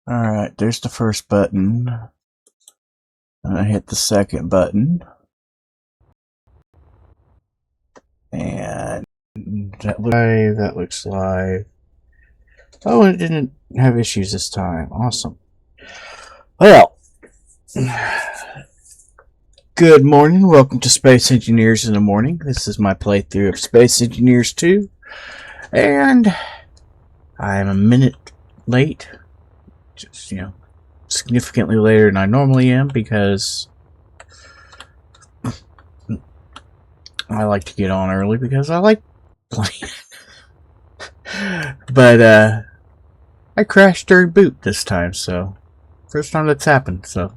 Alright, there's the first button. And I hit the second button. And that looks live. Oh, it didn't have issues this time. Awesome. Well, good morning. Welcome to Space Engineers in the Morning. This is my playthrough of Space Engineers 2. And I'm a minute late. Just, significantly later than I normally am because I like to get on early because I like playing. But I crashed during boot this time, so first time that's happened, so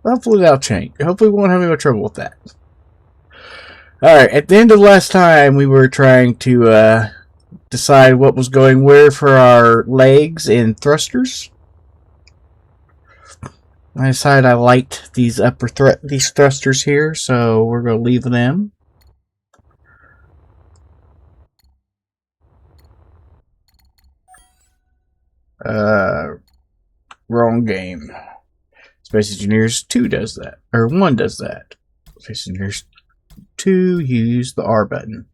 hopefully that'll change. Hopefully we won't have any more trouble with that. Alright, at the end of last time we were trying to decide what was going where for our legs and thrusters. I decided I liked these these thrusters here, so we're going to leave them. Wrong game. Space Engineers 2 does that. Or 1 does that. Space Engineers 2, you use the R button.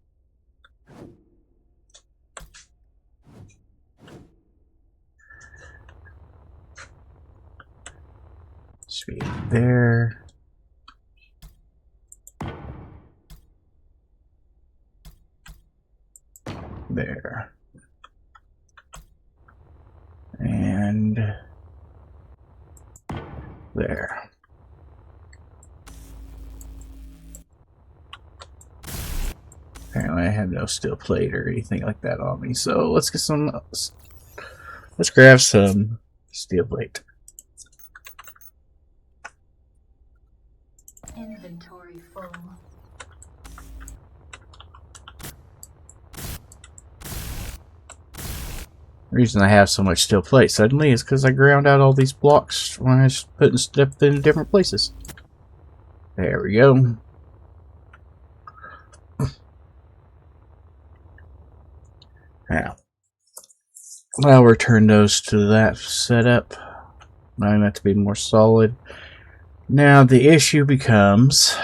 Should be there. There. And there. Apparently I have no steel plate or anything like that on me, so let's get some. Let's grab some steel plate. Inventory full. The reason I have so much steel plate suddenly is because I ground out all these blocks when I was putting stuff in different places. There we go. Now, I'll return those to that setup. Allowing that to be more solid. Now the issue becomes,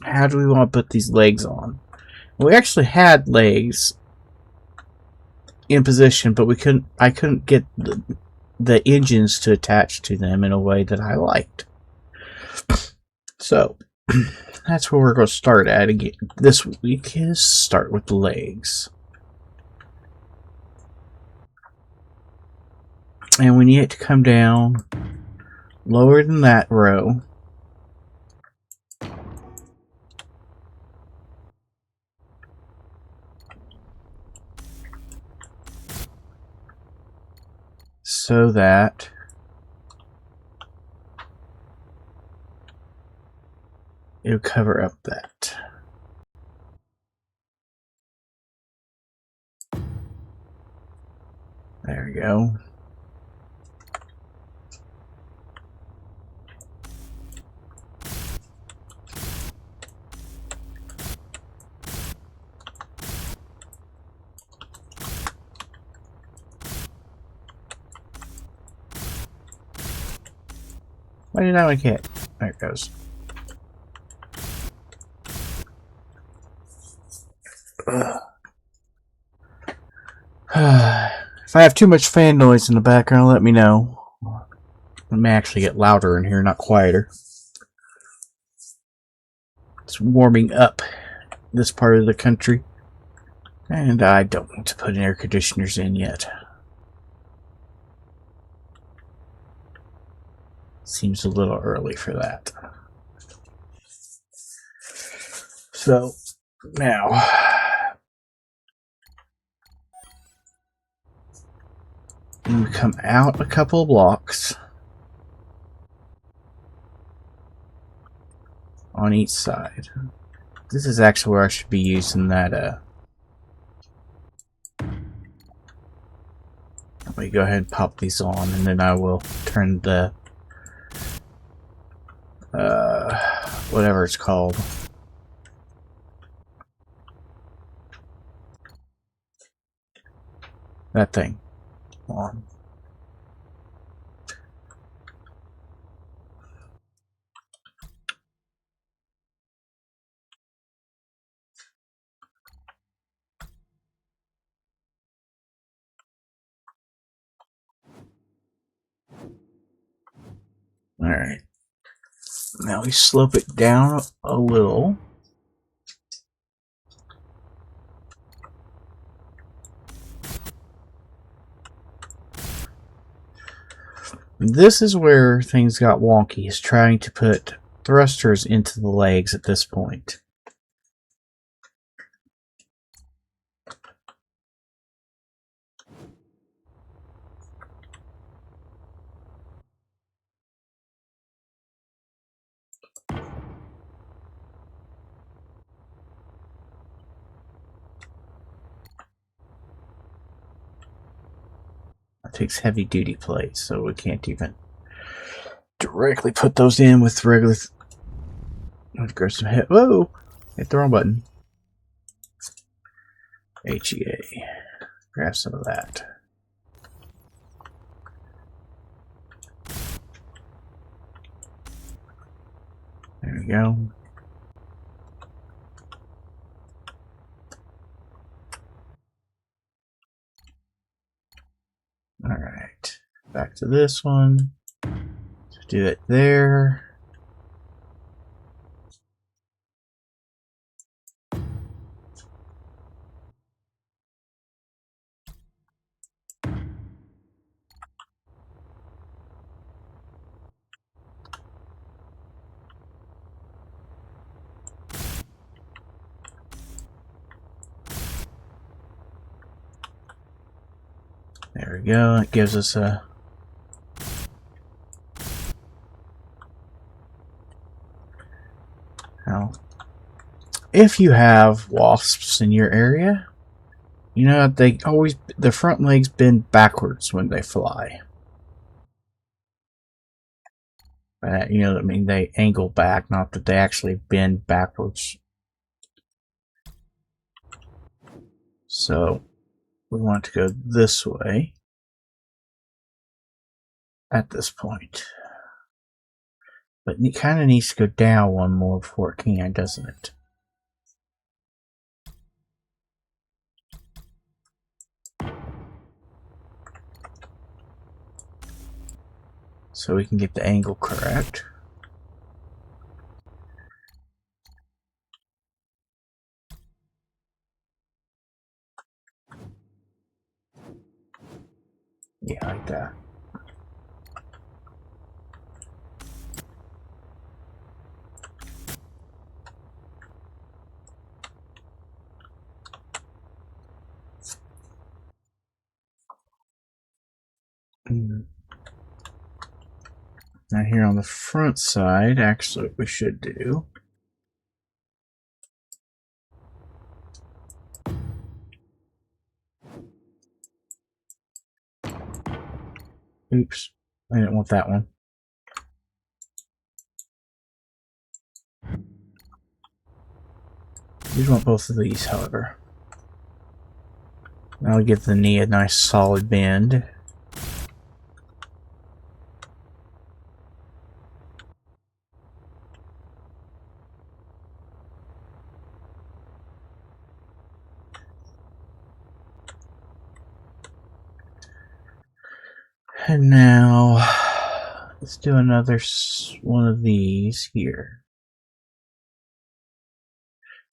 how do we want to put these legs on? We actually had legs in position, but I couldn't get the engines to attach to them in a way that I liked. So that's where we're going to start at again. This week is start with the legs. And we need it to come down lower than that row. So that it'll cover up that. There we go. Why did I like it? There it goes. If I have too much fan noise in the background, let me know. It may actually get louder in here, not quieter. It's warming up this part of the country, and I don't want to put air conditioners in yet. Seems a little early for that. So, now, we come out a couple of blocks on each side. This is actually where I should be using that, let me go ahead and pop these on, and then I will turn the whatever it's called. that thing on. Alright. Now we slope it down a little. This is where things got wonky, is trying to put thrusters into the legs at this point. It takes heavy duty plates, so we can't even directly put those in with regular. Let's grab some hit. Whoa! Hit the wrong button. HEA. Grab some of that. There we go. Alright. Back to this one. Let's do it there. There we go. It gives us a now, if you have wasps in your area, you know they always the front legs bend backwards when they fly. You know, I mean they angle back, not that they actually bend backwards. So we want to go this way at this point. But it kind of needs to go down one more before it can, doesn't it? So we can get the angle correct. Yeah, like that. Now here on the front side, actually what we should do oops, I didn't want that one. We just want both of these, however. Now we give the knee a nice solid bend. And now let's do another one of these here.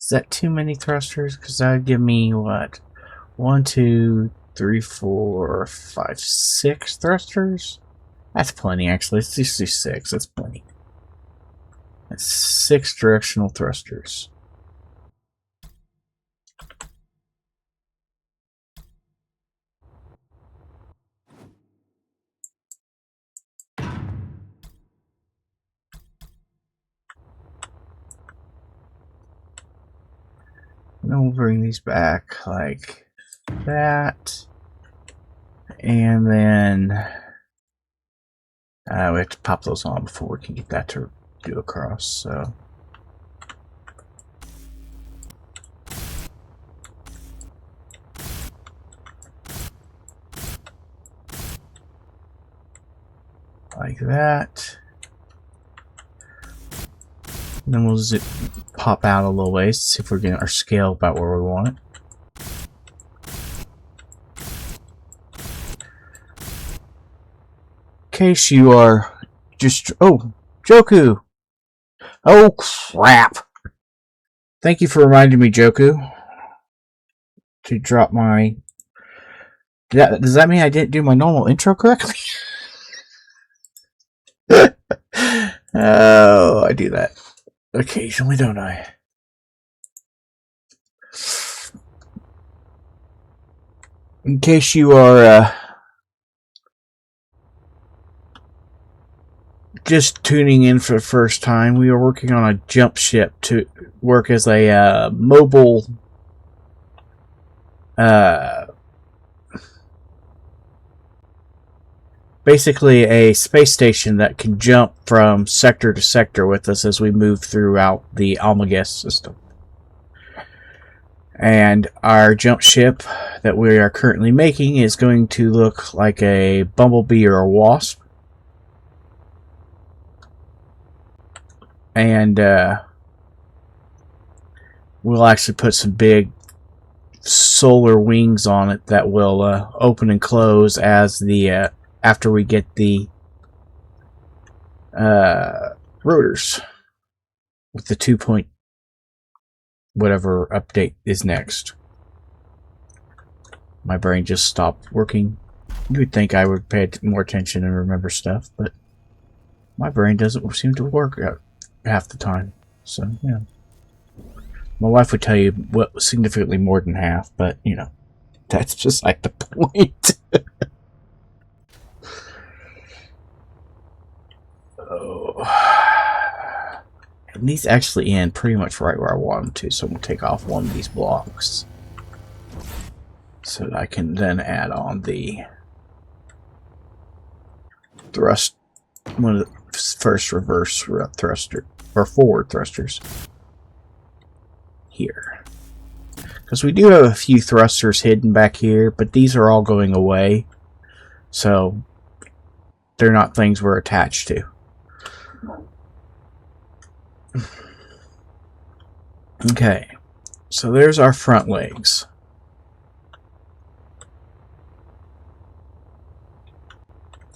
Is that too many thrusters? Because that would give me what? 1, 2, 3, 4, 5, 6 thrusters? That's plenty, actually. Let's just do 6. That's plenty. That's 6 directional thrusters. Then we'll bring these back like that. And then we have to pop those on before we can get that to do across. So like that. And then we'll pop out a little ways to see if we're getting our scale about where we want it. In case you are just... Oh, Joku! Oh, crap! Thank you for reminding me, Joku, to drop my... Does that mean I didn't do my normal intro correctly? Oh, I do that occasionally, don't I? In case you are just tuning in for the first time, we are working on a jump ship to work as a mobile basically a space station that can jump from sector to sector with us as we move throughout the Almagest system. And our jump ship that we are currently making is going to look like a bumblebee or a wasp. And we'll actually put some big solar wings on it that will open and close as the after we get the rotors with the 2 point whatever update is next. My brain just stopped working. You would think I would pay more attention and remember stuff, but my brain doesn't seem to work half the time. So, yeah. My wife would tell you what significantly more than half, but, you know, that's just like the point. Oh. And these actually end pretty much right where I want them to, so I'm going to take off one of these blocks so that I can then add on the thrust, one of the first reverse thruster, or forward thrusters here. Because we do have a few thrusters hidden back here, but these are all going away, so they're not things we're attached to. Okay, so there's our front legs.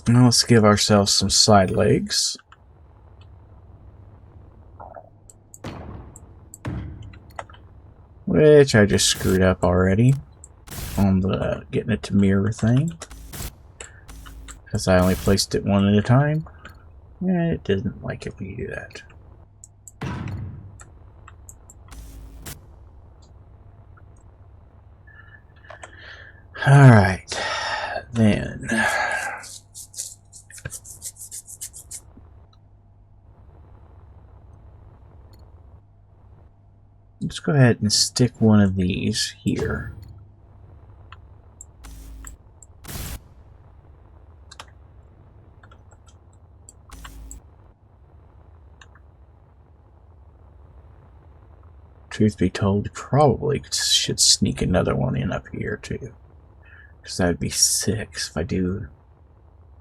Now let's give ourselves some side legs. Which I just screwed up already on the getting it to mirror thing. Because I only placed it one at a time. Yeah, it doesn't like it when you do that. Alright, then. Let's go ahead and stick one of these here. Truth be told, probably should sneak another one in up here too. Because that would be 6 if I do.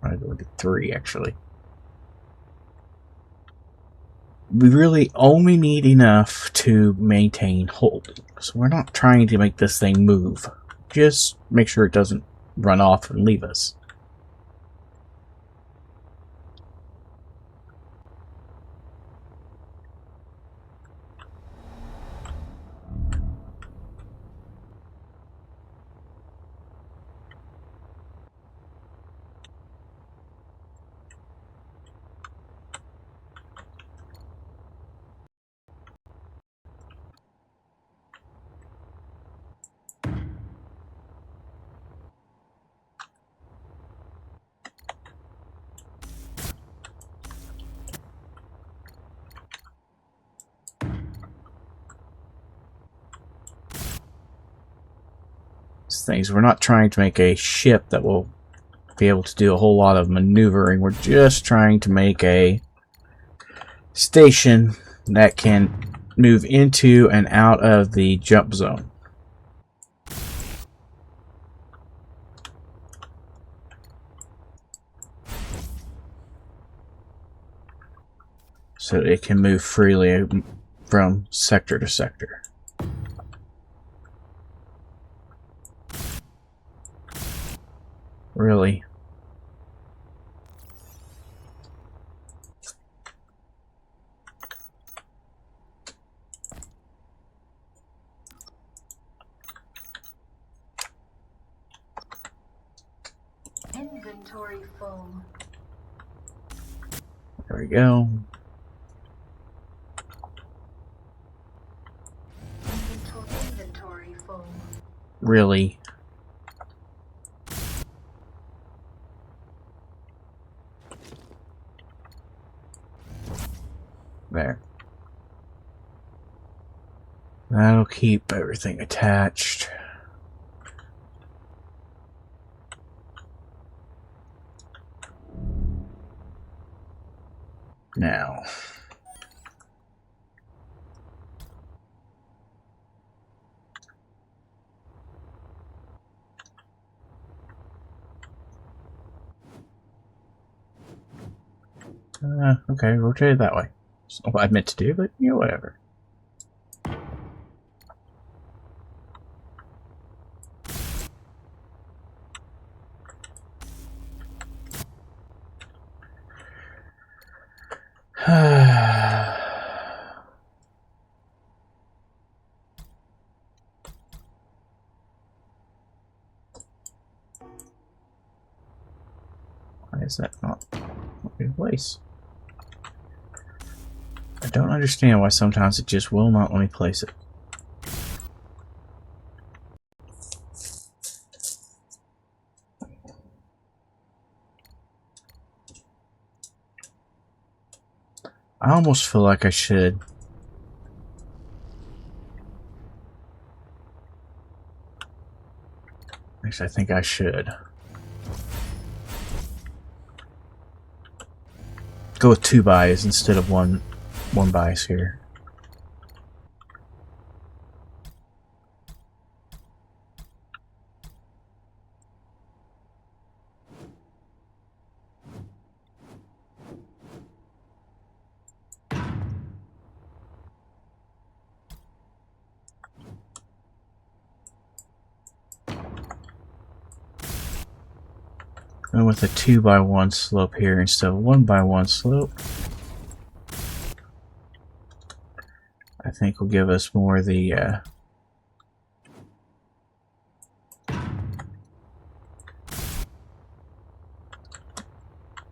I go to 3 actually. We really only need enough to maintain hold. So we're not trying to make this thing move. Just make sure it doesn't run off and leave us. Things. We're not trying to make a ship that will be able to do a whole lot of maneuvering. We're just trying to make a station that can move into and out of the jump zone. so it can move freely from sector to sector. Really? Inventory full. There we go. Inventory full. Really? There. That'll keep everything attached. Now. Okay, rotate it that way. That's not what I meant to do, but you know, whatever. Why is that not in place? I don't understand why sometimes it just will not let me place it. I almost feel like I should. Actually, I think I should. Go with 2 buys instead of one buys here. And with a 2x1 slope here instead of 1x1 slope, I think will give us more the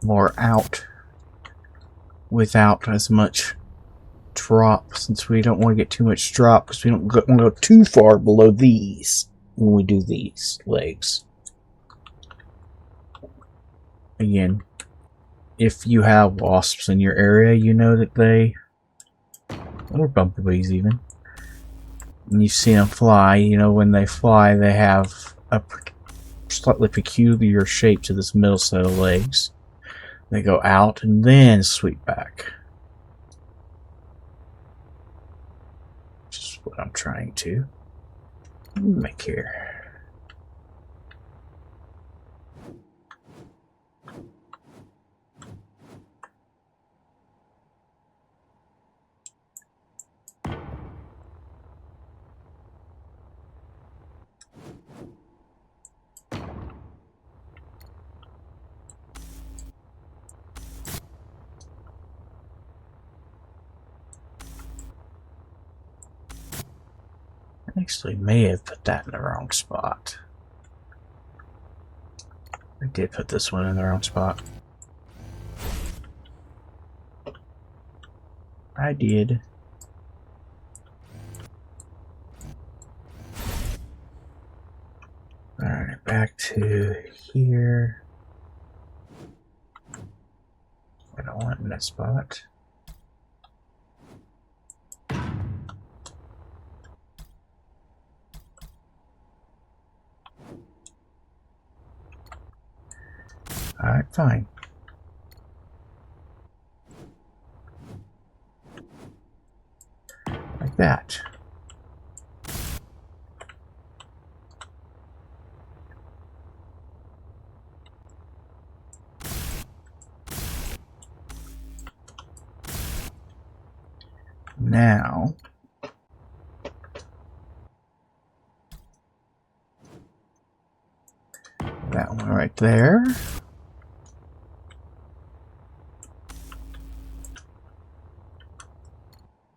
more out without as much drop, since we don't want to get too much drop because we don't want to go too far below these when we do these legs. Again, if you have wasps in your area, you know that they, or bumblebees even, and you see them fly, you know when they fly they have a slightly peculiar shape to this middle set of legs. They go out and then sweep back. Which is what I'm trying to make here. Actually, may have put that in the wrong spot. I did put this one in the wrong spot. I did. Alright, back to here. I don't want in that spot. Alright, fine. Like that. now, that one right there.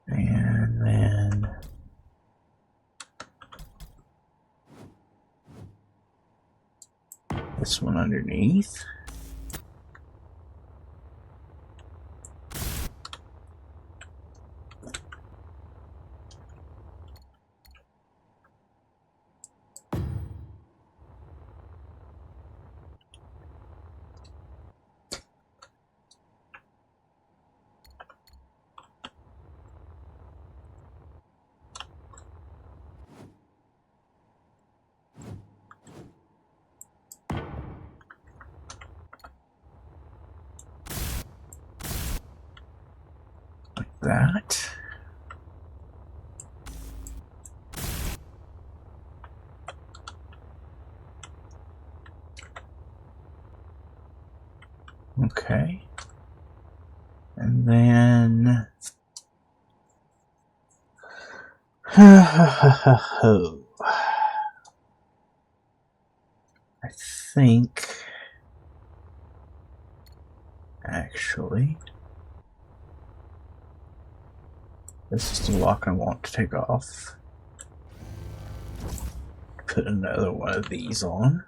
And then this one underneath. That. Okay. And then I think actually this is the lock I want to take off. Put another one of these on.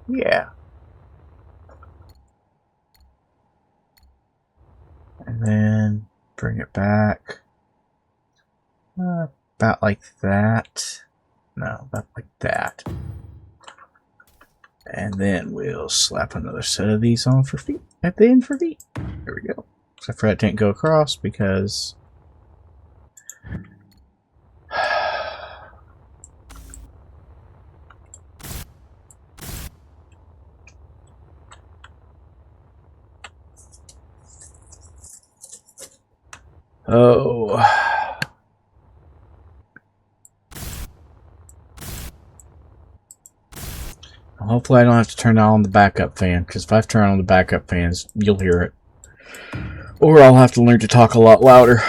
Yeah. And then bring it back. About like that. No, about like that. And then we'll slap another set of these on for feet at the end for feet. There we go. Except for that didn't go across because oh. Hopefully I don't have to turn on the backup fan, because if I turn on the backup fans, you'll hear it. Or I'll have to learn to talk a lot louder,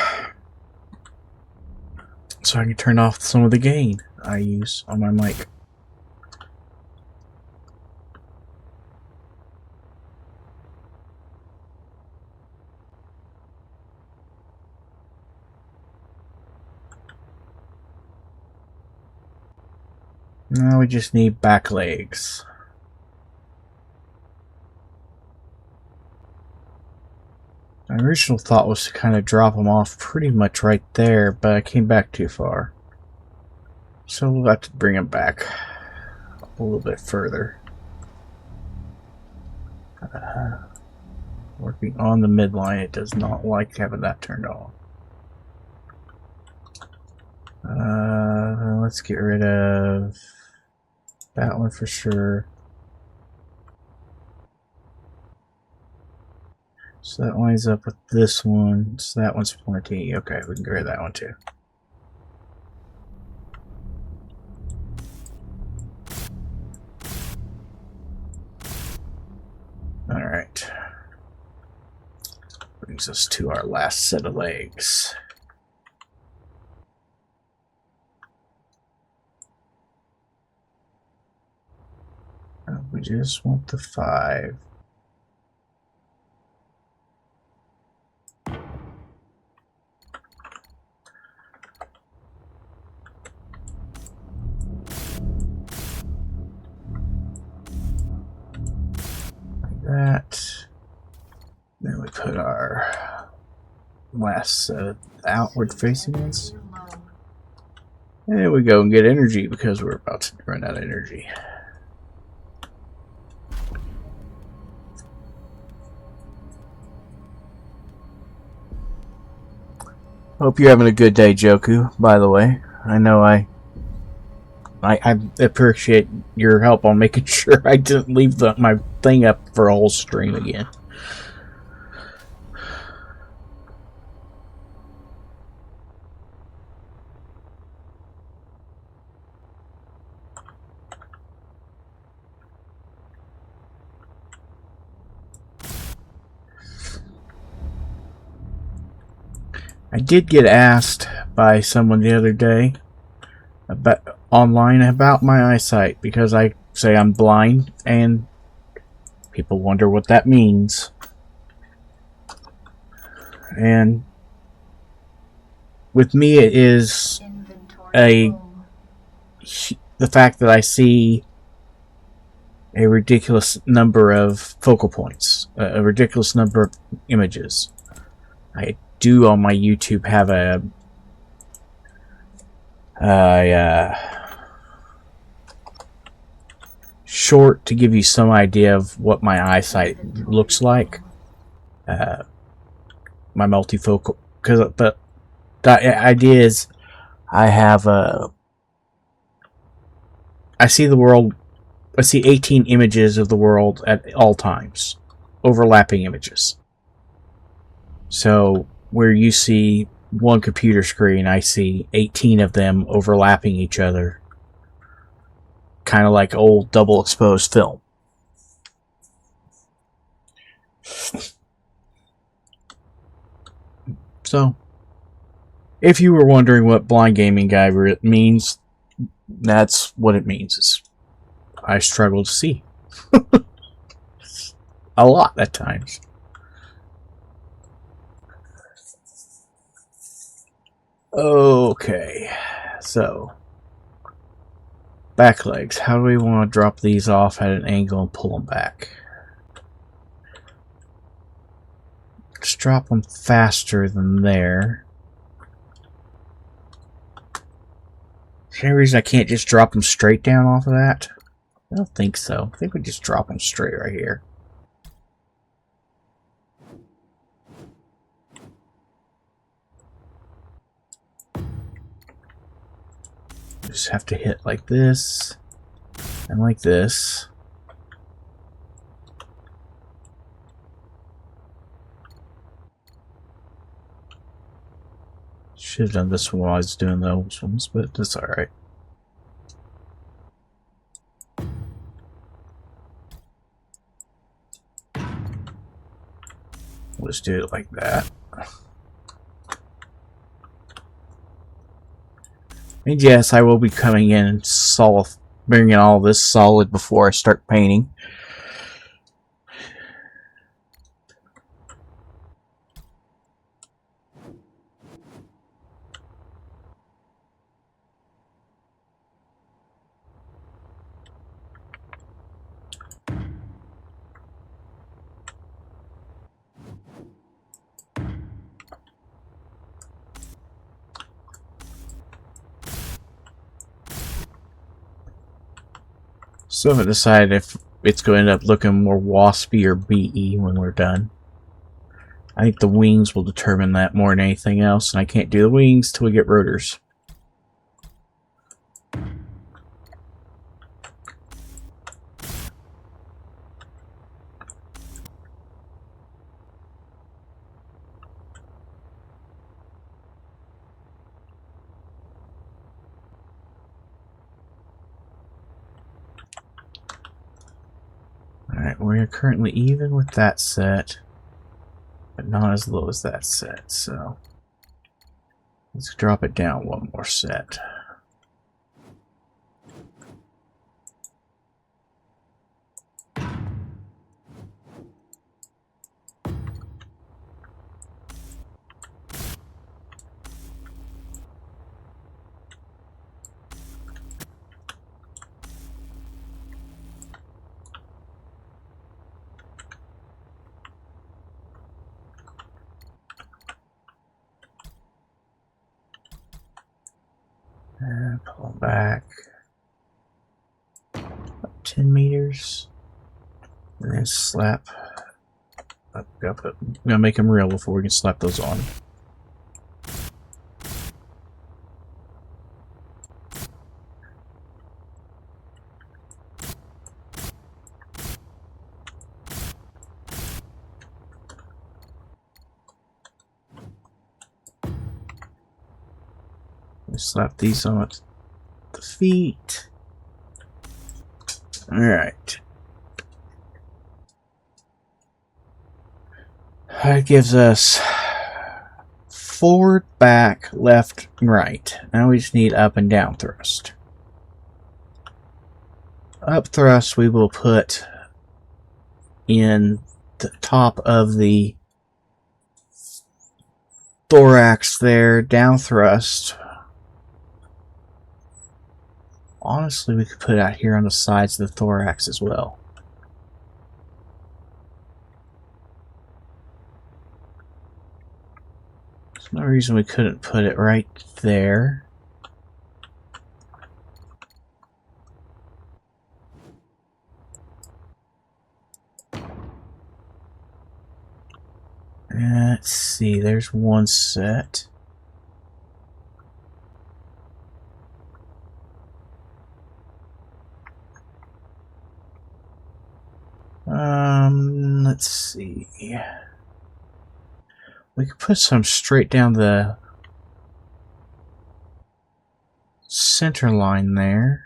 so I can turn off some of the gain I use on my mic. Now we just need back legs. My original thought was to kind of drop them off pretty much right there, but I came back too far. So we'll have to bring them back a little bit further. Working on the midline, it does not like having that turned on. Let's get rid of that one for sure. So that lines up with this one. So that one's plenty. Okay, we can get rid of that one too. Alright. Brings us to our last set of legs. We just want the 5. Like that. Then we put our last outward facing ones. And there we go and get energy because we're about to run out of energy. Hope you're having a good day, Joku, by the way. I know I appreciate your help on making sure I didn't leave my thing up for a whole stream again. I did get asked by someone the other day about online about my eyesight because I say I'm blind, and people wonder what that means. And with me, it is Inventory full. the fact that I see a ridiculous number of focal points, a ridiculous number of images. I do on my YouTube have a short to give you some idea of what my eyesight looks like. My multifocal, because the idea is I have I see the world. I see 18 images of the world at all times, overlapping images. So where you see one computer screen, I see 18 of them overlapping each other, kind of like old double exposed film. So, if you were wondering what blind gaming guy means, that's what it means. I struggle to see. A lot at times. Okay, so back legs. How do we want to drop these off at an angle and pull them back? Just drop them faster than there. Is there any reason I can't just drop them straight down off of that? I don't think so. I think we just drop them straight right here. Just have to hit like this and like this. Should have done this one while I was doing those ones, but that's alright. We'll just do it like that. And yes, I will be coming in and bringing all this solid before I start painting. So I haven't decided if it's going to end up looking more waspy or BE when we're done. I think the wings will determine that more than anything else, and I can't do the wings till we get rotors. Alright, we're currently even with that set, but not as low as that set, so let's drop it down one more set. And pull them back up 10 meters, and then slap up. I'm gonna make them real before we can slap those on. Slap these on the feet. Alright. That gives us forward, back, left, and right. Now we just need up and down thrust. Up thrust we will put in the top of the thorax there. Down thrust, honestly, we could put it out here on the sides of the thorax as well. There's no reason we couldn't put it right there. Let's see, there's one set. Let's see. We could put some straight down the center line there.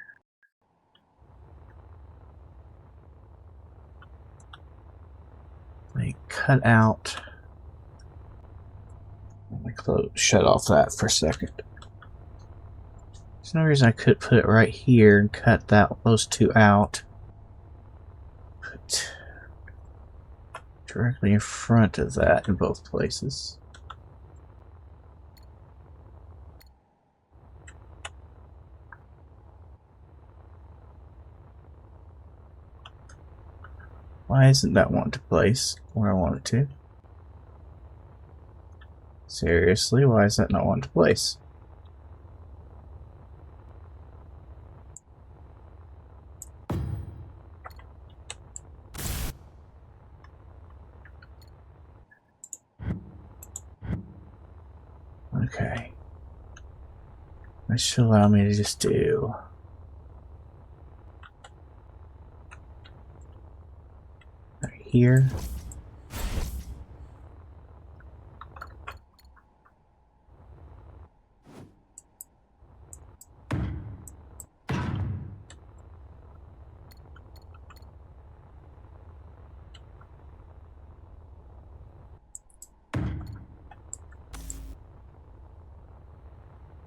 They cut out. Let me shut off that for a second. There's no reason I could put it right here and cut those two out. Put directly in front of that in both places. Why isn't that one to place where I want it to? Seriously, why is that not one to place? Okay. That should allow me to just do right here.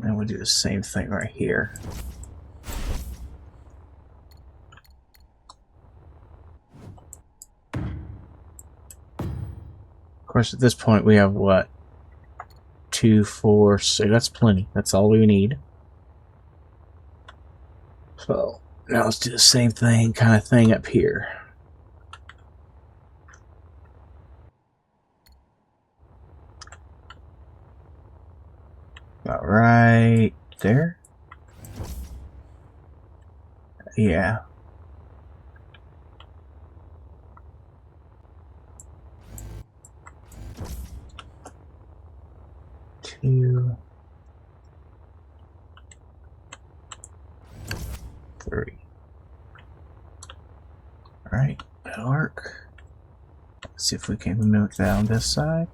And we'll do the same thing right here. Of course, at this point we have what? 2, 4, 6. That's plenty. That's all we need. So now let's do the same kind of thing up here. About right there. Yeah. Two, 3. Alright, that'll work. Let's see if we can mimic that on this side.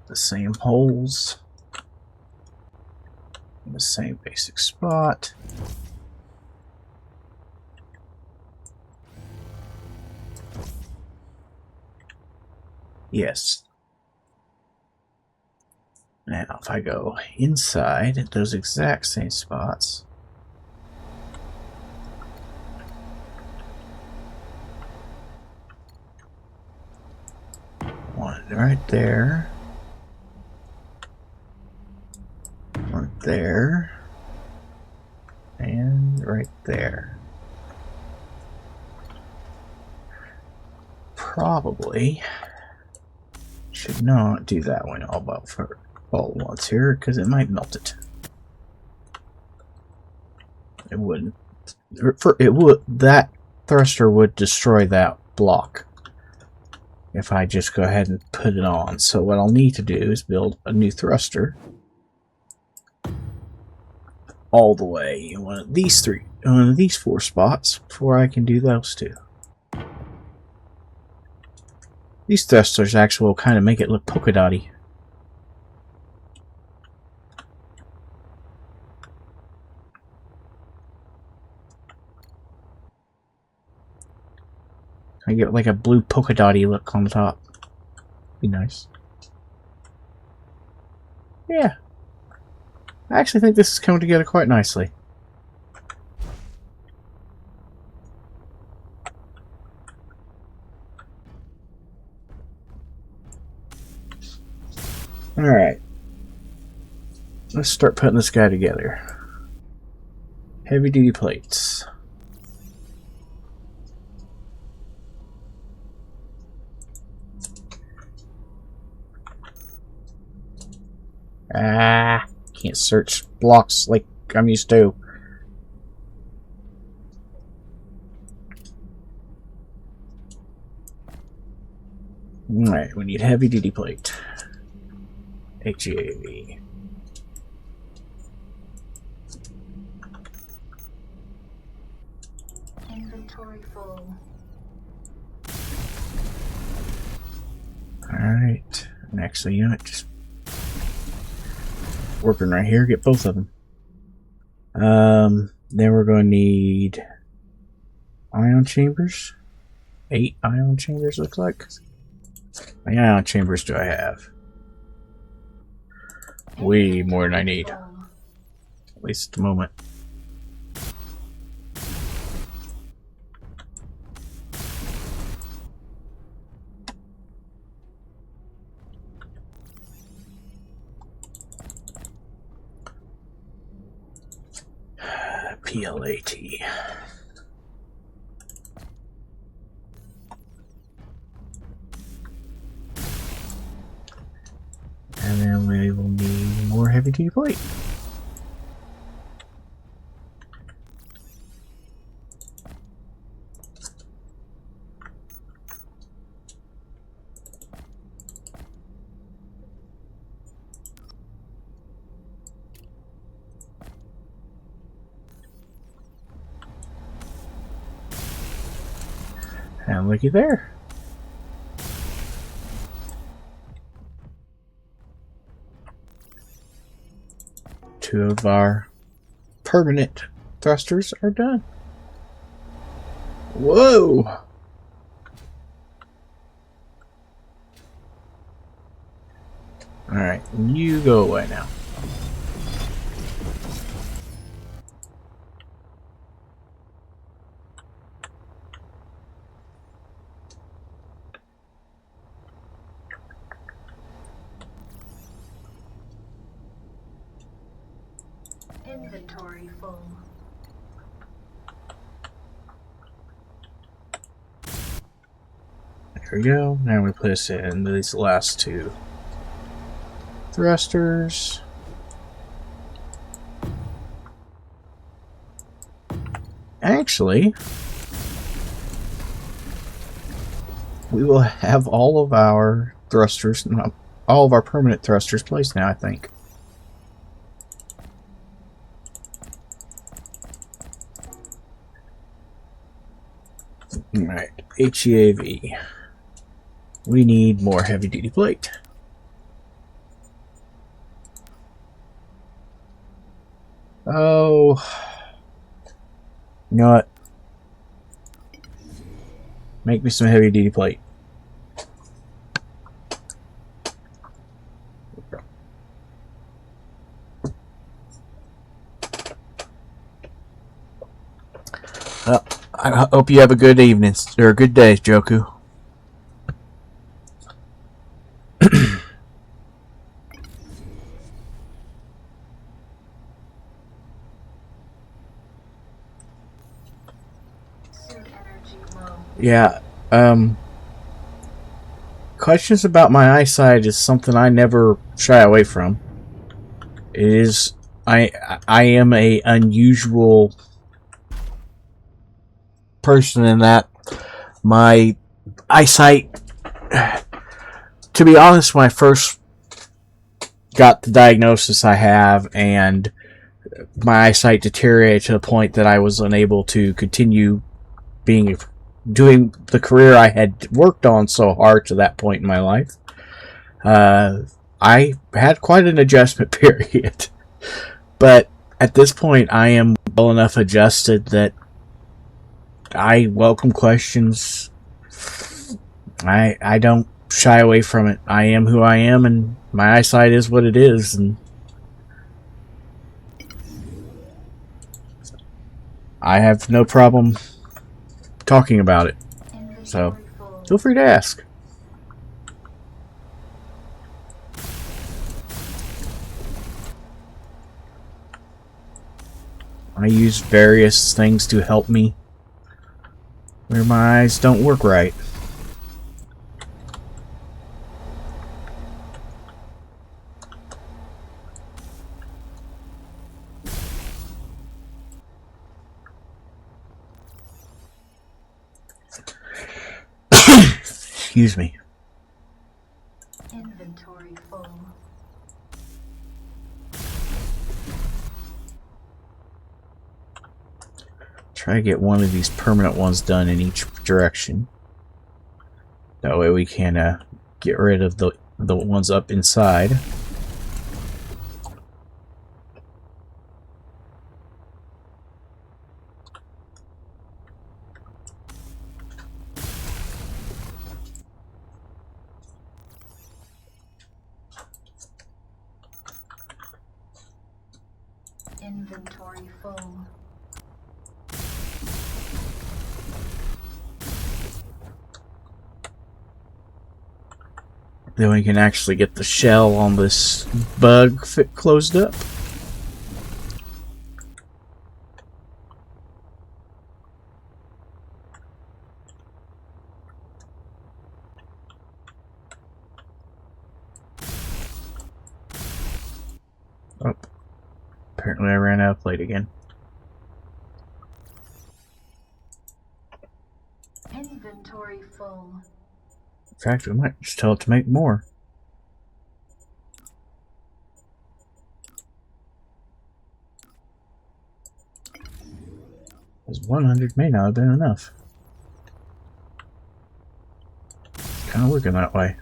The same holes. In the same basic spot. Yes. Now, if I go inside at those exact same spots, one right there, one there, and right there. Probably should not do that one all at once here, because it might melt it. It wouldn't. That thruster would destroy that block if I just go ahead and put it on. So what I'll need to do is build a new thruster all the way in one of these 4 spots before I can do those two. These thrusters actually will kind of make it look polka dotty. I get like a blue polka dotty look on the top. Be nice. yeah. I actually think this is coming together quite nicely. Alright. Let's start putting this guy together. Heavy duty plates. Can't search blocks like I'm used to. Alright, we need heavy duty plate. HEAV. Inventory full. Alright. And actually, you know what? Just working right here. Get both of them. Then we're going to need ion chambers. 8 ion chambers, looks like. How many ion chambers do I have? Way more than I need. At least at the moment. PLAT. And then we will need more heavy duty plate. And looky there. Two of our permanent thrusters are done. Whoa! Alright, you go away now. Inventory full. There we go. Now we put this in these last two thrusters. Actually, we will have all of our thrusters, not all of our permanent thrusters placed now, I think. Alright, HEAV. We need more heavy duty plate. Oh, you know what? Make me some heavy duty plate. Well, I hope you have a good evening, or a good day, Joku. Yeah, questions about my eyesight is something I never shy away from. It is, I am a unusual person in that my eyesight, to be honest, when I first got the diagnosis I have and my eyesight deteriorated to the point that I was unable to continue doing the career I had worked on so hard to that point in my life, I had quite an adjustment period. But at this point, I am well enough adjusted that I welcome questions. I don't shy away from it. I am who I am, and my eyesight is what it is, and I have no problem talking about it. So, Inventory full. feel free to ask. I use various things to help me where my eyes don't work right. Excuse me. Inventory full. Try to get one of these permanent ones done in each direction. That way we can get rid of the ones up inside. Inventory full. Then we can actually get the shell on this bug closed up. Oh, apparently I ran out of plate again. Inventory full. In fact, we might just tell it to make more. Because 100 may not have been enough. It's kind of looking that way.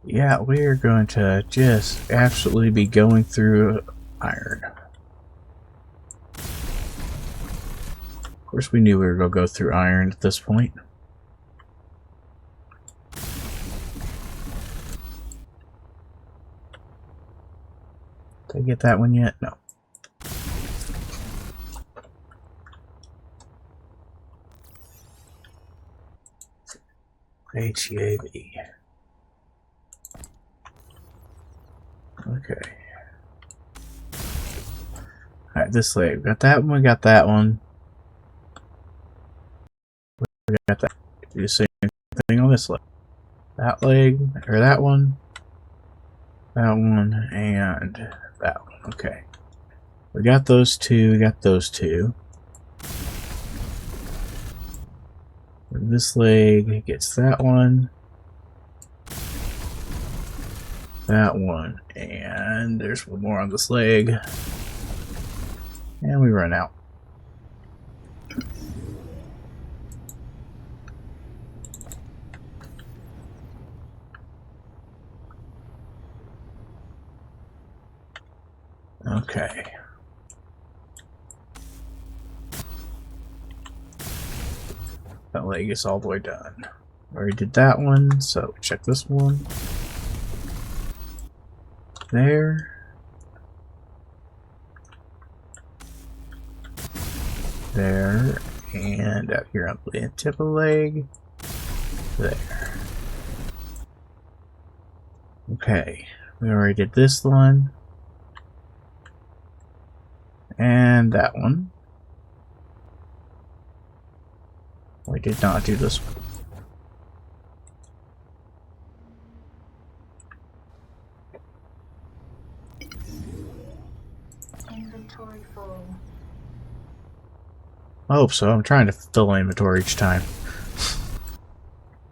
Yeah, we're going to just absolutely be going through iron. Of course, we knew we were going to go through iron at this point. Did I get that one yet? No. HEAV. Okay. Alright, this leg. We got that one, we got that one. We got that. Do the same thing on this leg. That leg, or that one, and that one. Okay. We got those two, we got those two. This leg gets that one. That one. And there's one more on this leg. And we run out. Okay. That leg is all the way done. Already did that one, so check this one. There. There. And out here on the tip of the leg. There. Okay. We already did this one. And that one. We did not do this one. Inventory full. I hope so. I'm trying to fill inventory each time.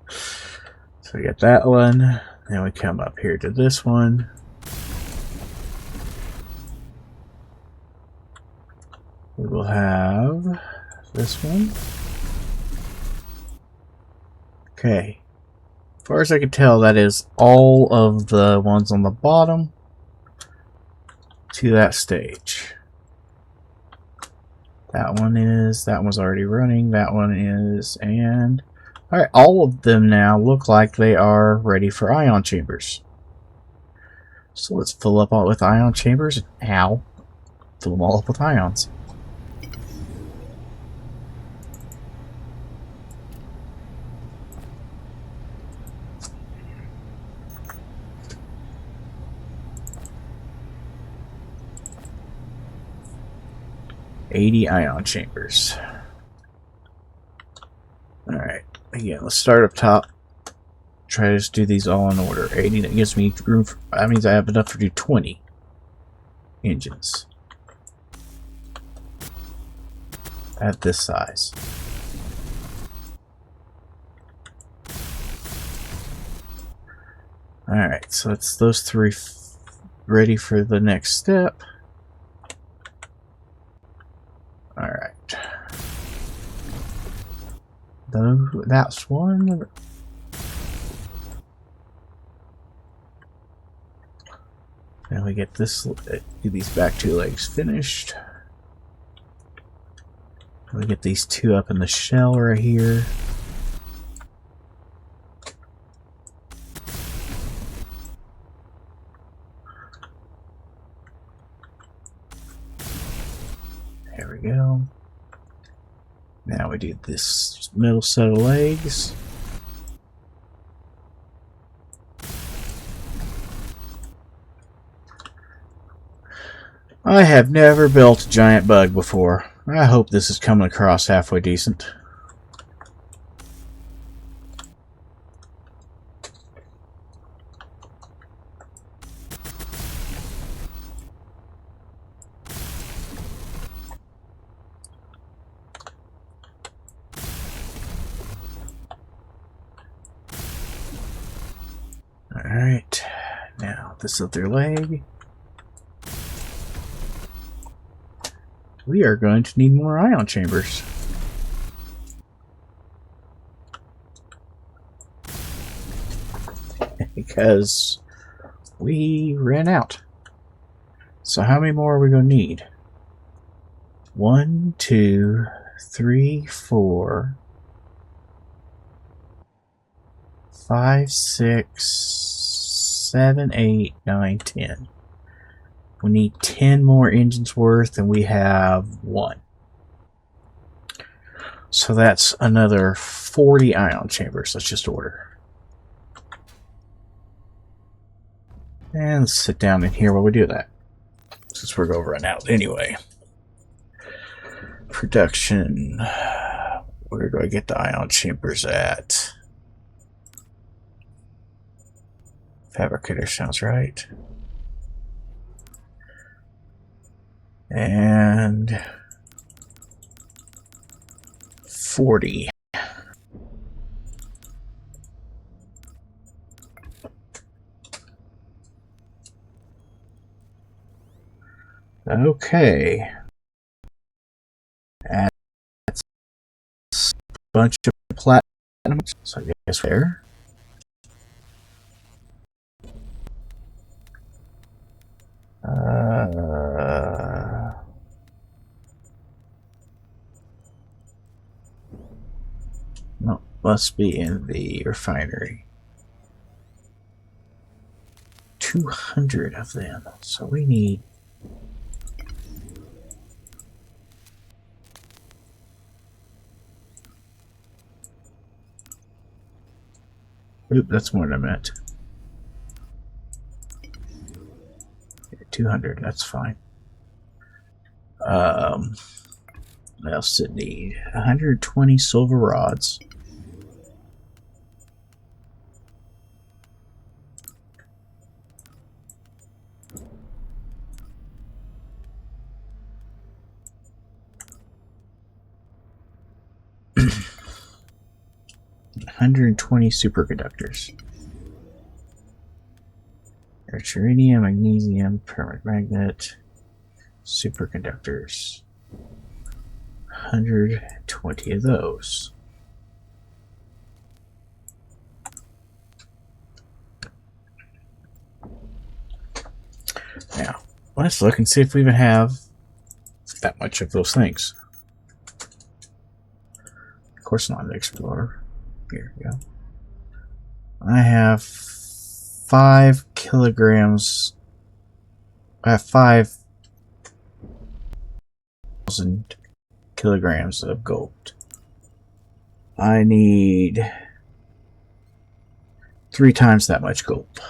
So we got that one. Then we come up here to this one. We will have this one. Okay. As far as I can tell, that is all of the ones on the bottom to that stage. That one was already running, that one is, and alright, all of them now look like they are ready for ion chambers. So let's fill up all with ion chambers. Ow. Fill them all up with ions. $80 ion chambers. Alright, again, let's start up top. Try to just do these all in order. 80, that gives me room for, that means I have enough to do 20 engines at this size. Alright, so it's those three ready for the next step. Alright. That's one. Now we get this, do these back two legs finished. We get these two up in the shell right here. There we go. Now we do this middle set of legs. I have never built a giant bug before. I hope this is coming across halfway decent. Alright, now this other leg. We are going to need more ion chambers. Because we ran out. So how many more are we going to need? 1, 2, 3, 4, 5, 6, 7, 8, 9, 10. We need 10 more engines worth, and we have 1. So that's another 40 ion chambers. Let's just order. And let's sit down in here while we do that, since we're going to run out anyway. Production. Where do I get the ion chambers at? Fabricator sounds right. And 40. Okay. That's a bunch of platinum. So I guess there. No, must be in the refinery. 200 of them. So we need. Oop, that's more than I meant. 200. That's fine. What else did it need? 120 silver rods. $120 superconductors. Uranium, magnesium, permanent magnet, superconductors. 120 of those. Now, let's look and see if we even have that much of those things. Of course not an explorer. Here we go. I have 5 kilograms. I have 5,000 kilograms of gold. I need 3 times that much gold.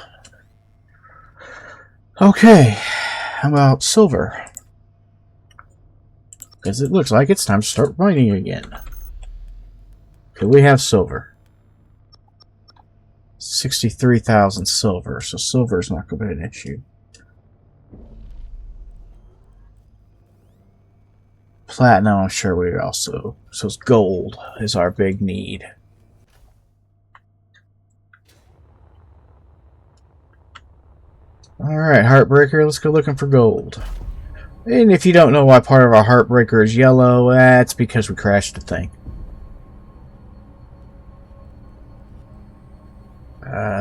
Okay, how about silver? Because it looks like it's time to start mining again. Okay, we have silver. 63,000 silver, so silver is not going to be an issue. Platinum, I'm sure we also. So gold is our big need. Alright, Heartbreaker, let's go looking for gold. And if you don't know why part of our Heartbreaker is yellow, that's because we crashed the thing.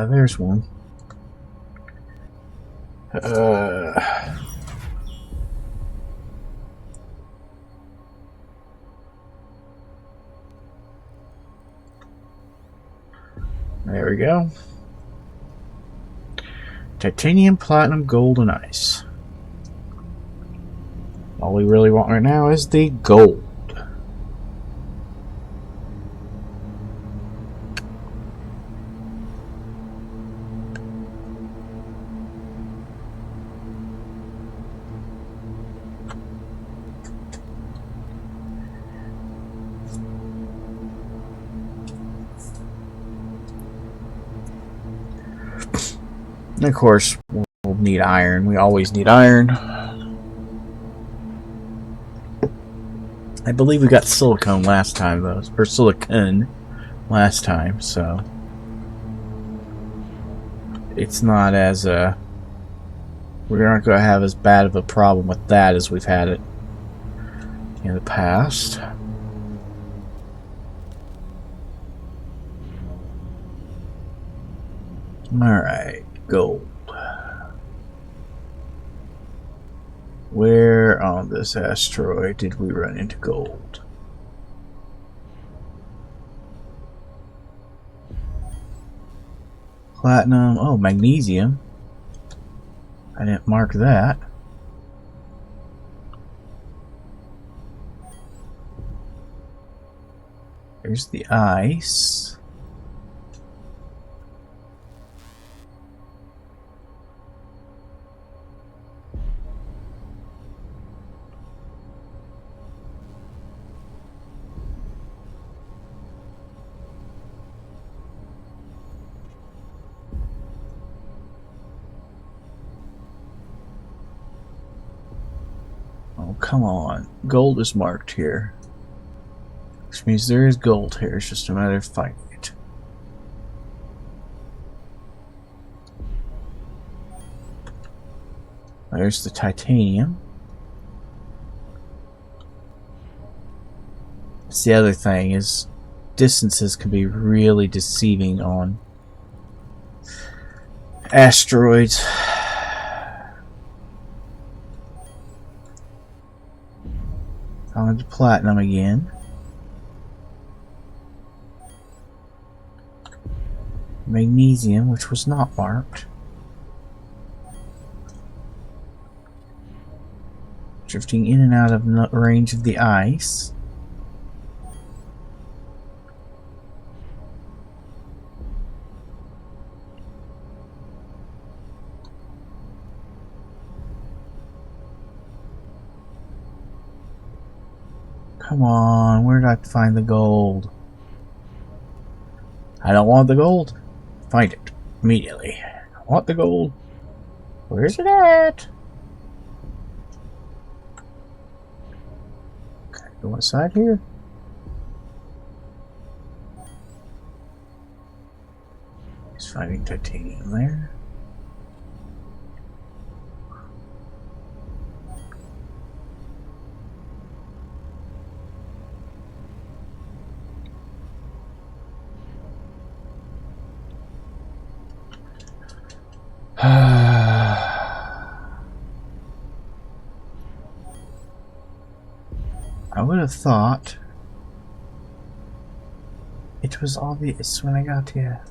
There's one. There we go. Titanium, platinum, gold, and ice. All we really want right now is the gold. And of course, we'll need iron. We always need iron. I believe we got silicone last time, though. Or silicon last time, so it's not as we're not going to have as bad of a problem with that as we've had it in the past. Alright, gold. Where on this asteroid did we run into gold? Platinum. Oh, magnesium. I didn't mark that. There's the ice. Oh, come on. Gold is marked here. Which means there is gold here. It's just a matter of finding it. There's the titanium. That's the other thing, is distances can be really deceiving on asteroids. Found the platinum again. Magnesium, which was not marked. Drifting in and out of range of the ice. Come on, where did I find the gold? I don't want the gold. Find it immediately. I want the gold. Where is it at? Okay, go inside here. He's finding titanium there. I would have thought it was obvious when I got here.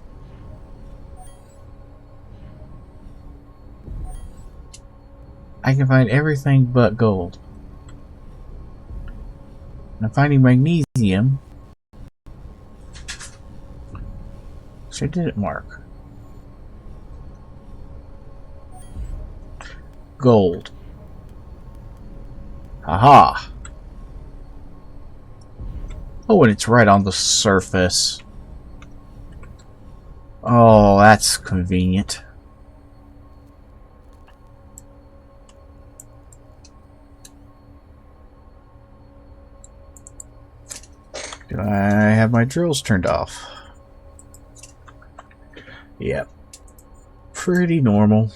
I can find everything but gold. I'm finding magnesium. Sure didn't mark. Gold. Aha! Oh, and it's right on the surface. Oh, that's convenient. Do I have my drills turned off? Yep. Pretty normal.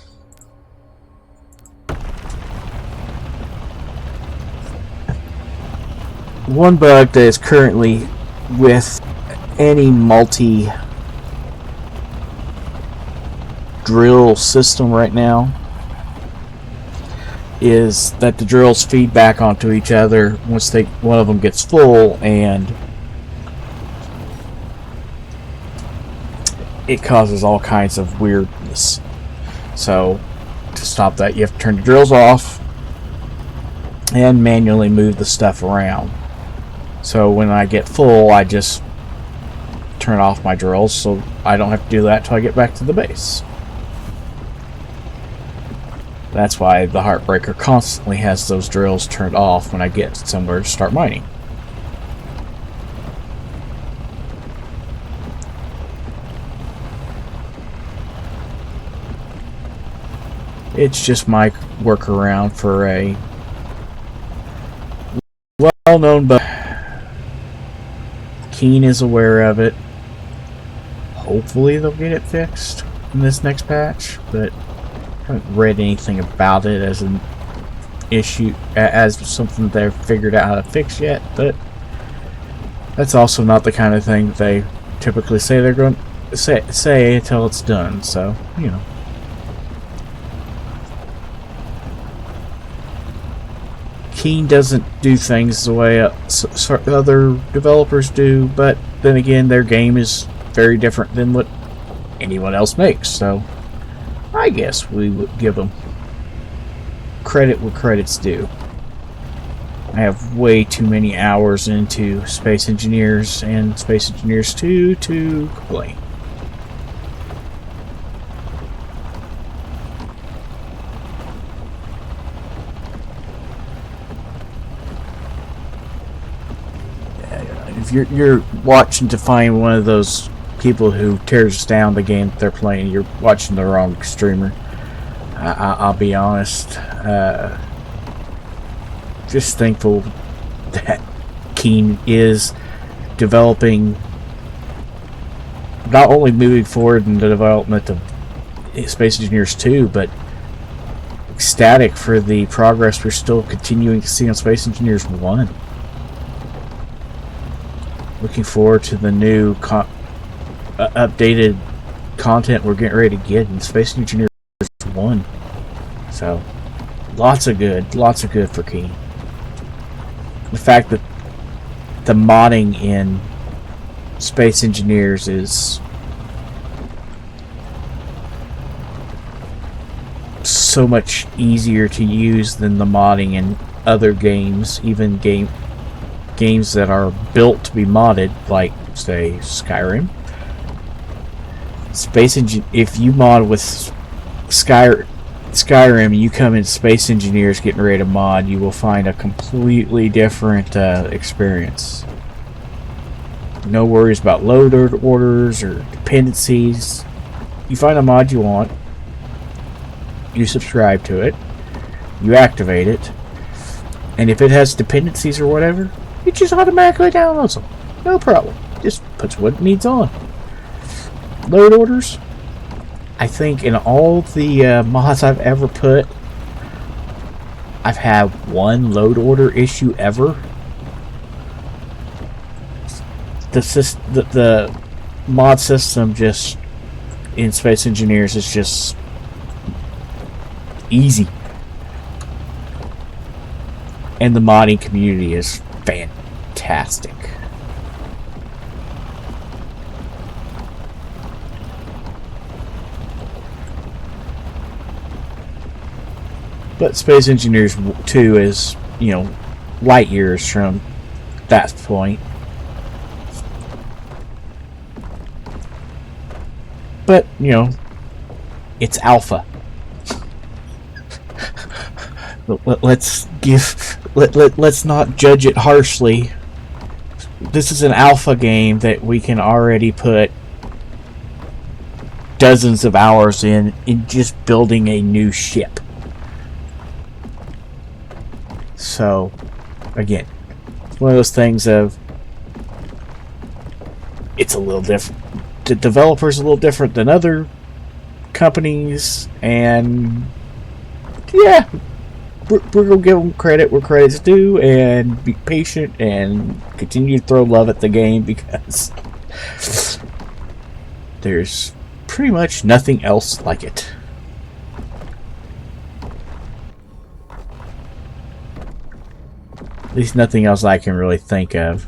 One bug that is currently with any multi-drill system right now is that the drills feed back onto each other once one of them gets full, and it causes all kinds of weirdness. So to stop that, you have to turn the drills off and manually move the stuff around. So when I get full, I just turn off my drills, so I don't have to do that till I get back to the base. That's why the Heartbreaker constantly has those drills turned off when I get somewhere to start mining. It's just my workaround for a well-known bug. Keen is aware of it. Hopefully they'll get it fixed in this next patch, but I haven't read anything about it as an issue, as something they've figured out how to fix yet. But that's also not the kind of thing that they typically say they're going to say until it's done. So, you know. Keen doesn't do things the way other developers do, but then again, their game is very different than what anyone else makes, so I guess we would give them credit where credit's due. I have way too many hours into Space Engineers and Space Engineers 2 to complain. If you're watching to find one of those people who tears down the game that they're playing, you're watching the wrong streamer. I'll be honest. Just thankful that Keen is developing, not only moving forward in the development of Space Engineers 2, but ecstatic for the progress we're still continuing to see on Space Engineers 1. Looking forward to the new updated content we're getting ready to get in Space Engineers 1. So, lots of good for Keen. The fact that the modding in Space Engineers is so much easier to use than the modding in other games, even games that are built to be modded, like say Skyrim. If you mod with Skyrim, you come in Space Engineers getting ready to mod, you will find a completely different experience. No worries about load orders or dependencies. You find a mod you want, you subscribe to it, you activate it, and if it has dependencies or whatever, it just automatically downloads them. No problem. Just puts what it needs on. Load orders. I think in all the mods I've ever put, I've had one load order issue ever. The mod system just in Space Engineers is just easy, and the modding community is fantastic. But Space Engineers 2 is, you know, light years from that point. But, you know, it's alpha. Let's not judge it harshly. This is an alpha game that we can already put dozens of hours in just building a new ship. So, again, it's one of those things of, it's a little different. The developer's a little different than other companies, and yeah, we're gonna give them credit where credit's due, and be patient and continue to throw love at the game, because there's pretty much nothing else like it. At least nothing else I can really think of.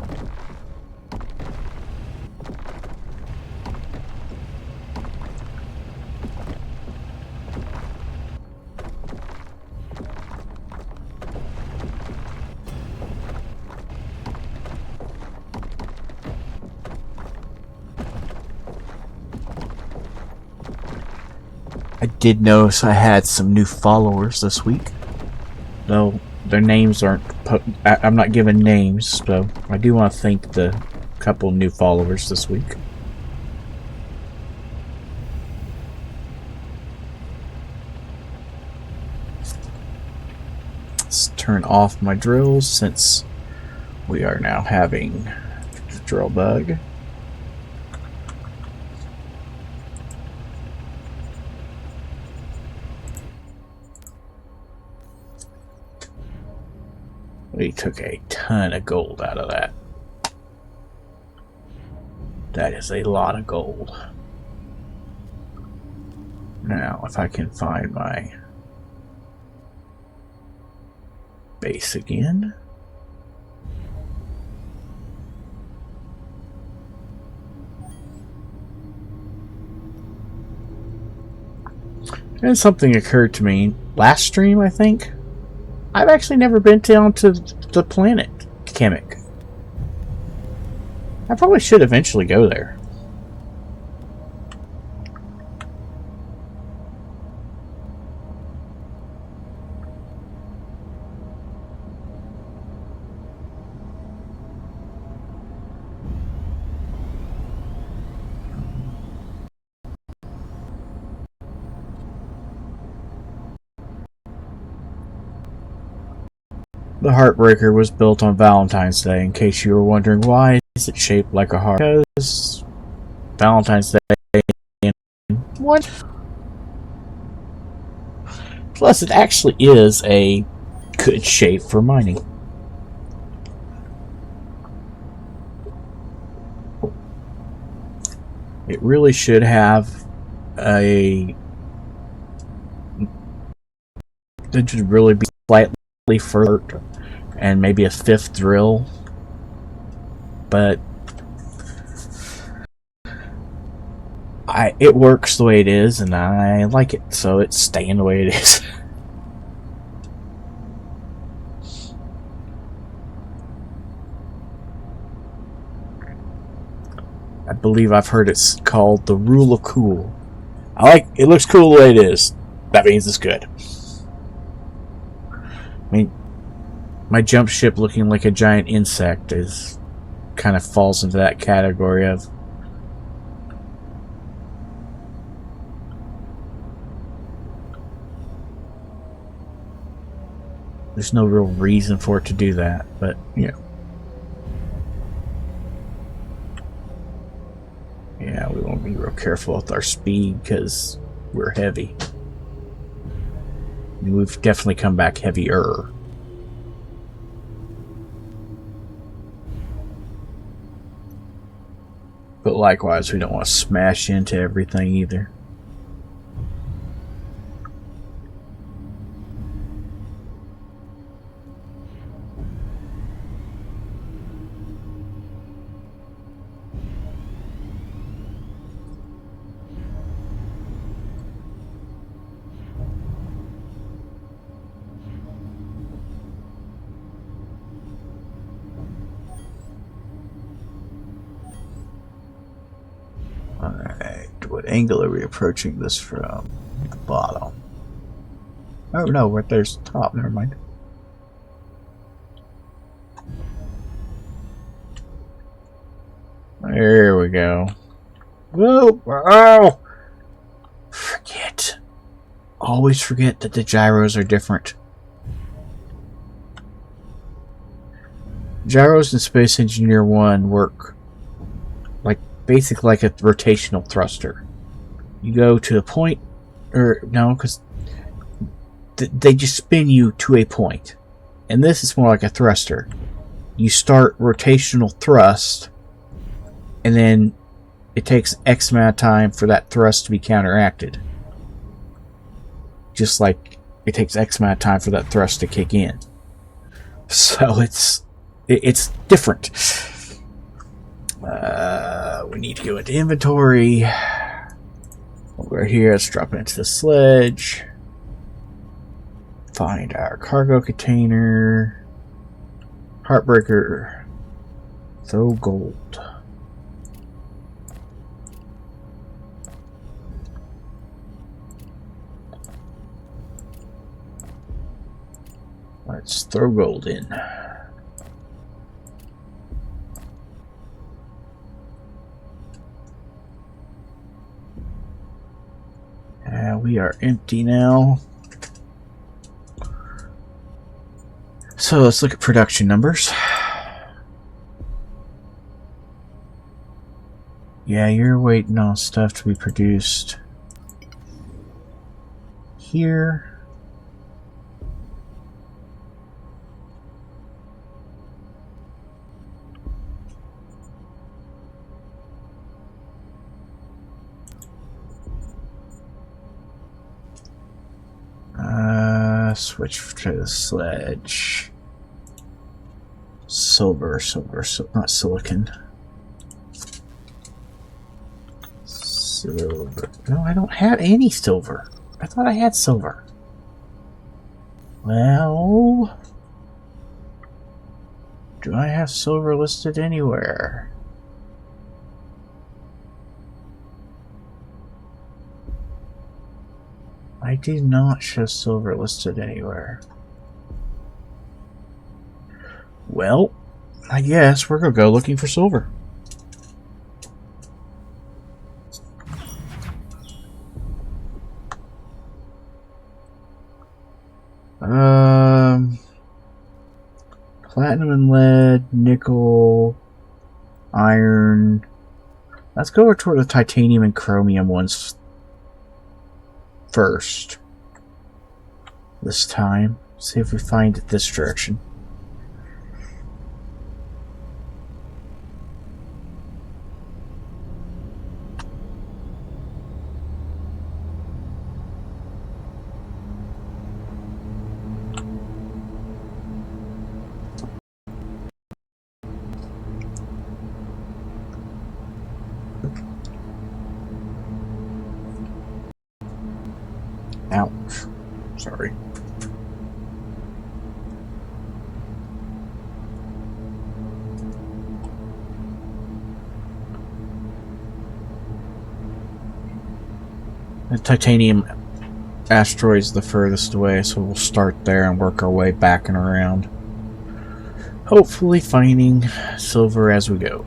I did notice I had some new followers this week, though their names aren't. I'm not giving names, so I do want to thank the couple new followers this week. Let's turn off my drills since we are now having a drill bug. We took a ton of gold out of that. That is a lot of gold. Now, if I can find my base again. And something occurred to me last stream, I think. I've actually never been down to the planet Kemek. I probably should eventually go there. The Heartbreaker was built on Valentine's Day, in case you were wondering why is it shaped like a heart. Because Valentine's Day and what? Plus, it actually is a good shape for mining. It really should have a... It should really be slightly further and maybe a fifth drill, but it works the way it is and I like it, so it's staying the way it is. believe I've heard it's called the Rule of Cool. I like it. Looks cool the way it is. That means it's good. I mean, my jump ship looking like a giant insect is kind of falls into that category of there's no real reason for it to do that, but you know. Yeah, we want to be real careful with our speed because we're heavy. I mean, we've definitely come back heavier. But likewise, we don't want to smash into everything either. Alright, what angle are we approaching this from? The bottom. Oh no, right there's the top, never mind. There we go. Whoa! Oh! Forget. Always forget that the gyros are different. Gyros in Space Engineer 1 work like basically like a rotational thruster. You go to a point, or no, because they just spin you to a point. And this is more like a thruster. You start rotational thrust, and then it takes X amount of time for that thrust to be counteracted. Just like it takes X amount of time for that thrust to kick in. So it's different. We need to go into inventory. Over here, let's drop into the sledge. Find our cargo container. Heartbreaker. Throw gold. Let's throw gold in. We are empty now. So let's look at production numbers. Yeah, you're waiting on stuff to be produced here. Switch to the sledge. Silver, not silicon. Silver. No, I don't have any silver. I thought I had silver. Well, do I have silver listed anywhere? I do not show silver listed anywhere. Well, I guess we're gonna go looking for silver. Platinum and lead, nickel, iron. Let's go over toward the titanium and chromium ones first. This time. See if we find it this direction. Ouch. Sorry. The titanium asteroid's the furthest away, so we'll start there and work our way back and around. Hopefully finding silver as we go.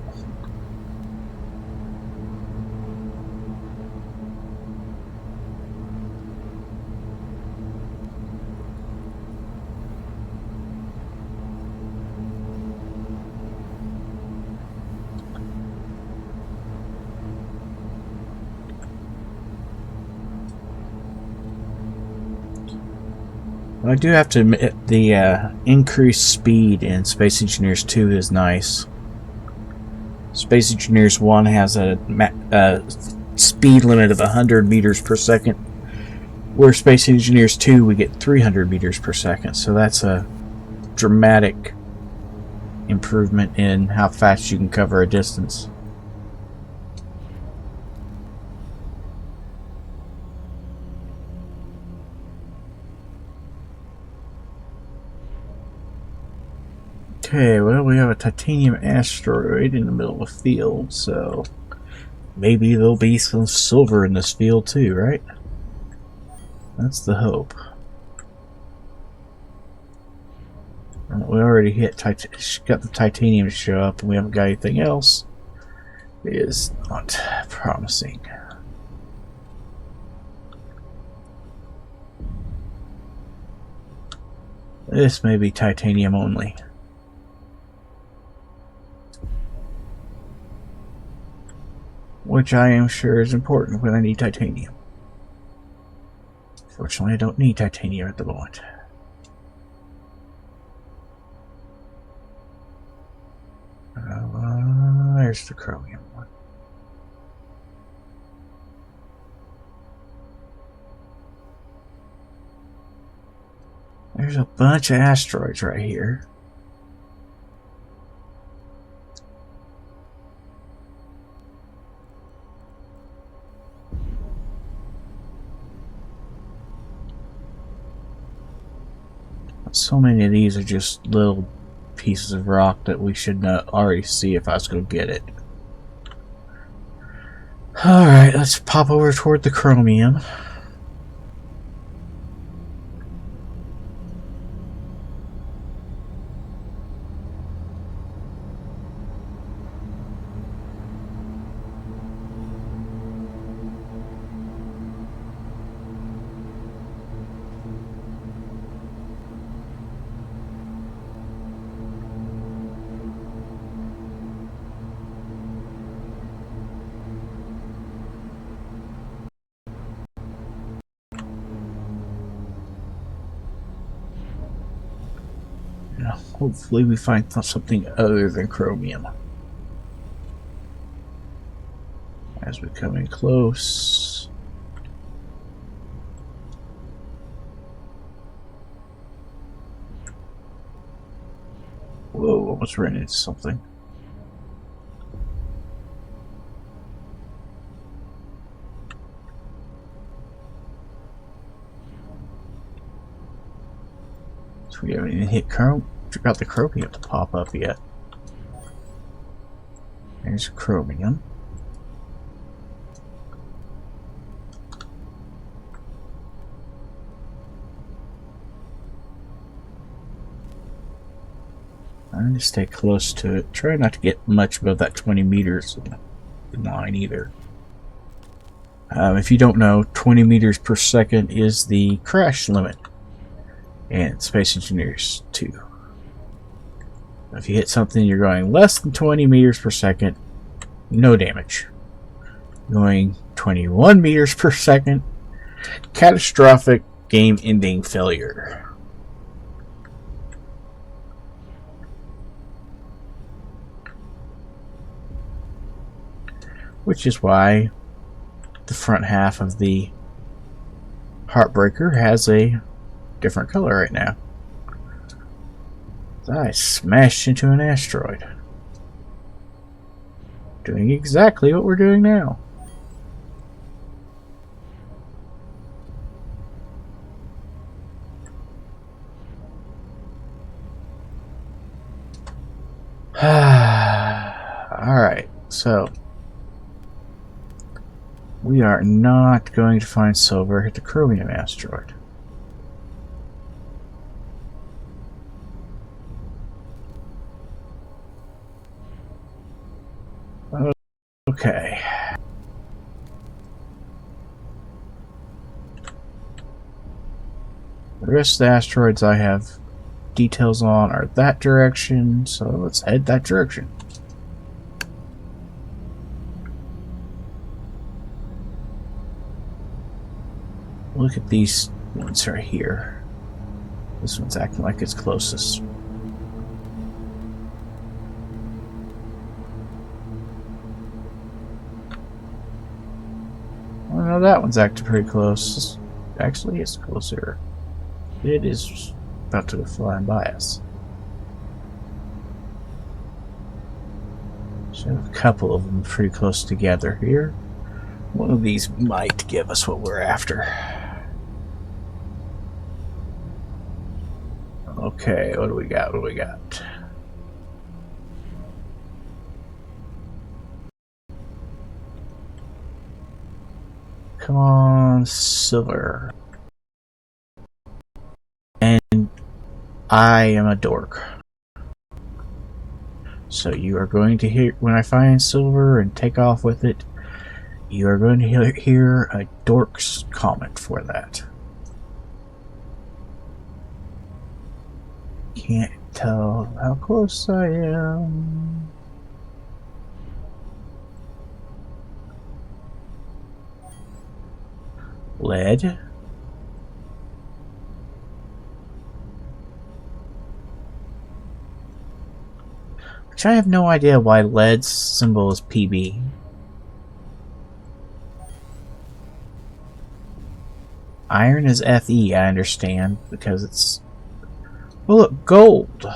I do have to admit the increased speed in Space Engineers 2 is nice. Space Engineers 1 has a speed limit of 100 meters per second, where Space Engineers 2 we get 300 meters per second, so that's a dramatic improvement in how fast you can cover a distance. Okay, well, we have a titanium asteroid in the middle of the field, so maybe there'll be some silver in this field too, right? That's the hope. We already got the titanium to show up, and we haven't got anything else. It is not promising. This may be titanium only. Which I am sure is important when I need titanium. Fortunately, I don't need titanium at the moment. There's the chromium one. There's a bunch of asteroids right here. So many of these are just little pieces of rock that we should already see if I was going to get it. Alright, let's pop over toward the chromium. Hopefully we find something other than chromium. As we come in close. Whoa, almost ran into something. So we haven't even got the chromium to pop up yet. There's chromium. I'm going to stay close to it. Try not to get much above that 20 meters line either. If you don't know, 20 meters per second is the crash limit in Space Engineers 2. If you hit something you're going less than 20 meters per second, no damage. Going 21 meters per second, catastrophic game-ending failure. Which is why the front half of the Heartbreaker has a different color right now. I smashed into an asteroid. Doing exactly what we're doing now. Alright, so we we are not going to find silver at the chromium asteroid. Okay. The rest of the asteroids I have details on are that direction, so let's head that direction. Look at these ones right here. This one's acting like it's closest. Oh no, that one's acting pretty close. Actually, it's closer. It is about to go flying by us. So a couple of them pretty close together here. One of these might give us what we're after. Okay, what do we got? What do we got? Come on, silver. And I am a dork. So you are going to hear, when I find silver and take off with it, you are going to hear a dork's comment for that. Can't tell how close I am. Lead. Which I have no idea why lead's symbol is PB. Iron is FE, I understand, because it's... Oh look, gold!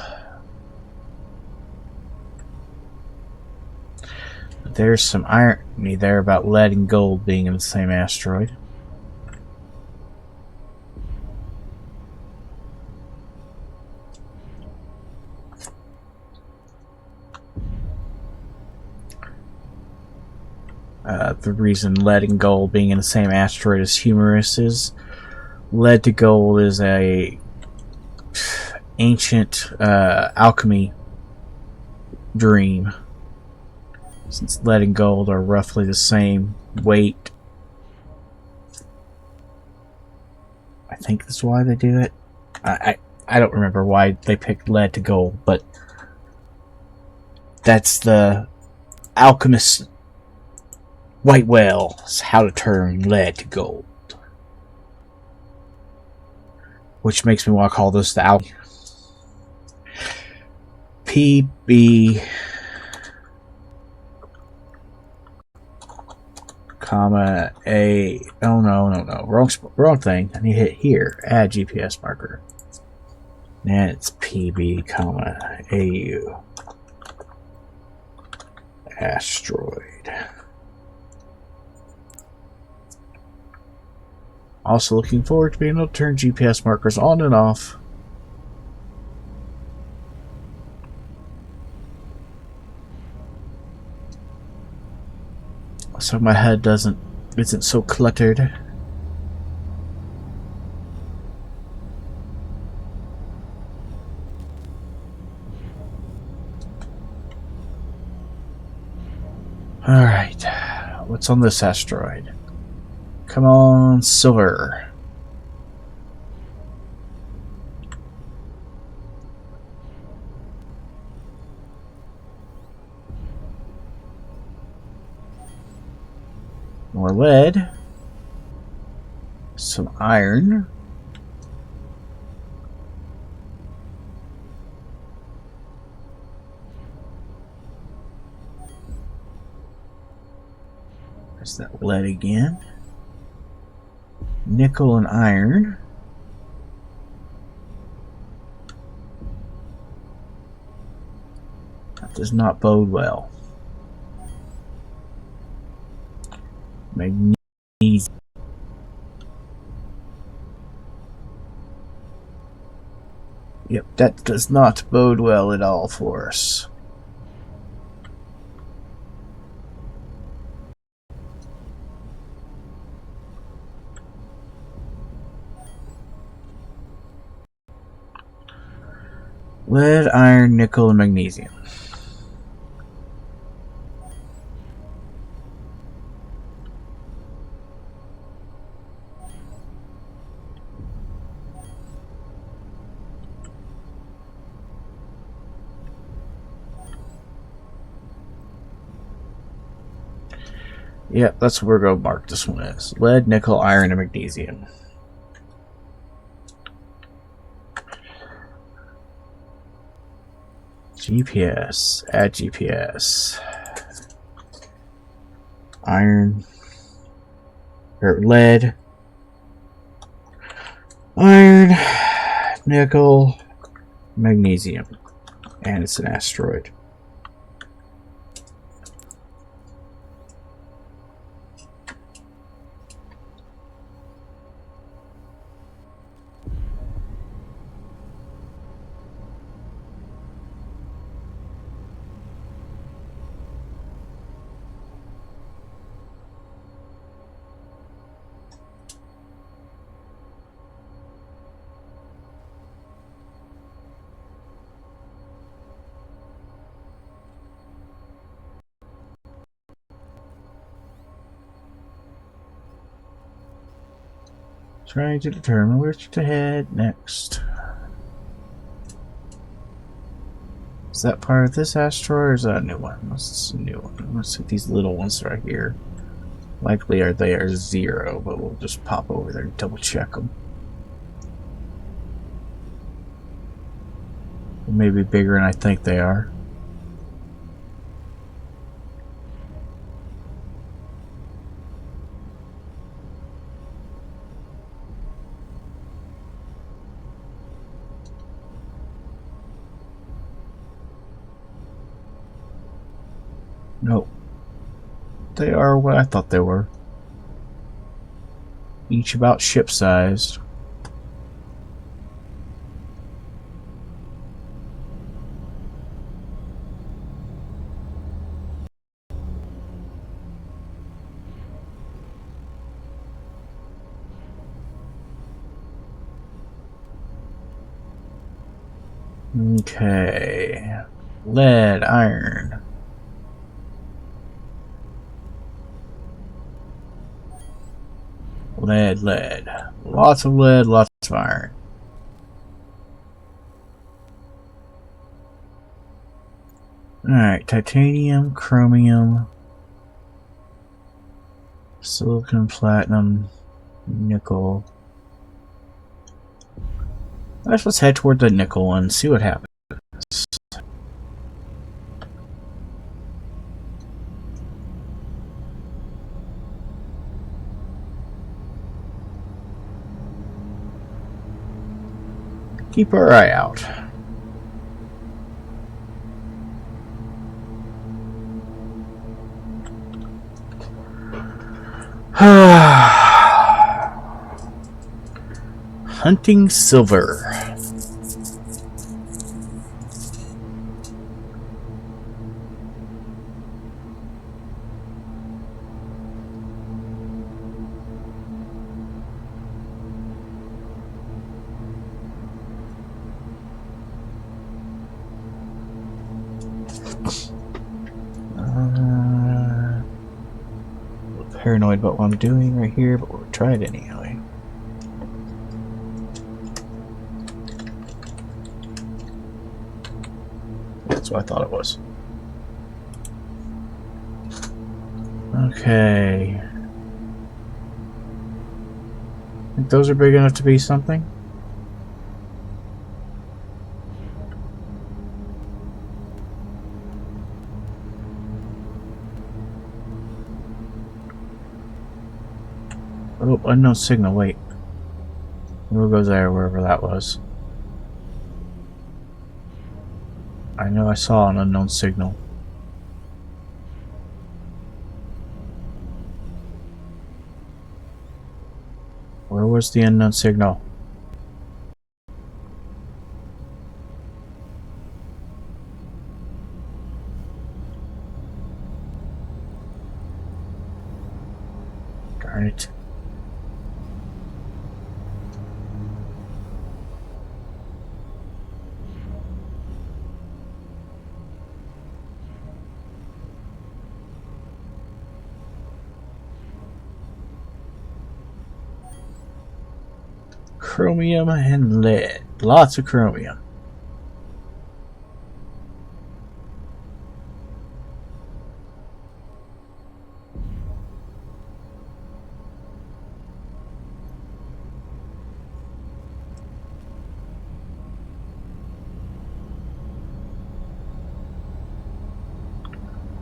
There's some irony there about lead and gold being in the same asteroid. The reason lead and gold being in the same asteroid is humorous is lead to gold is a ancient alchemy dream. Since lead and gold are roughly the same weight, I think that's why they do it. I don't remember why they picked lead to gold, but that's the alchemist white whale's how to turn lead to gold. Which makes me want to call this the PB, comma A. Oh no, wrong thing. I need to hit here. Add GPS marker. And it's PB, comma AU asteroid. Also looking forward to being able to turn GPS markers on and off. So my head isn't so cluttered. Alright, what's on this asteroid? Come on, silver. More lead. Some iron. There's that lead again. Nickel and iron. That does not bode well. Magnesium. Yep, that does not bode well at all for us. Lead, iron, nickel, and magnesium. Yep, that's where we're going to mark this one as. Lead, nickel, iron, and magnesium. GPS. Add GPS. Iron. Or lead. Iron. Nickel. Magnesium. And it's an asteroid. Trying to determine where to head next. Is that part of this asteroid or is that a new one? This is a new one. Let's see these little ones right here. Likely they are 0, but we'll just pop over there and double check them. They may be bigger than I think they are. Nope. They are what I thought they were. Each about ship-sized. Okay. Lead, iron. Lead, lead. Lots of lead, lots of iron. Alright, titanium, chromium, silicon, platinum, nickel. Let's head toward the nickel one and see what happens. Keep our eye out. Hunting silver. Paranoid about what I'm doing right here, but we'll try it anyway. That's what I thought it was. Okay. Think those are big enough to be something? Oh, unknown signal, wait. Where goes there, wherever that was? I know I saw an unknown signal. Where was the unknown signal? Darn it. Chromium and lead. Lots of chromium.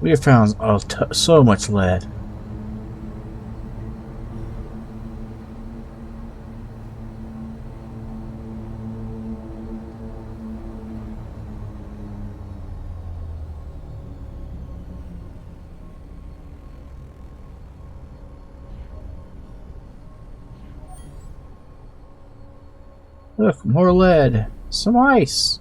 We have found so much lead. Look, more lead. Some ice.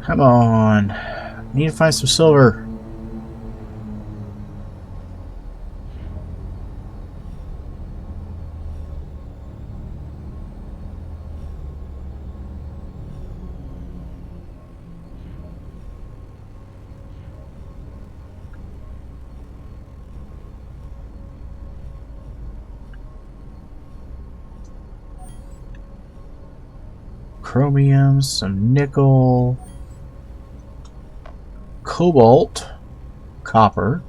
Come on. Need to find some silver. Chromium, some nickel, cobalt, copper,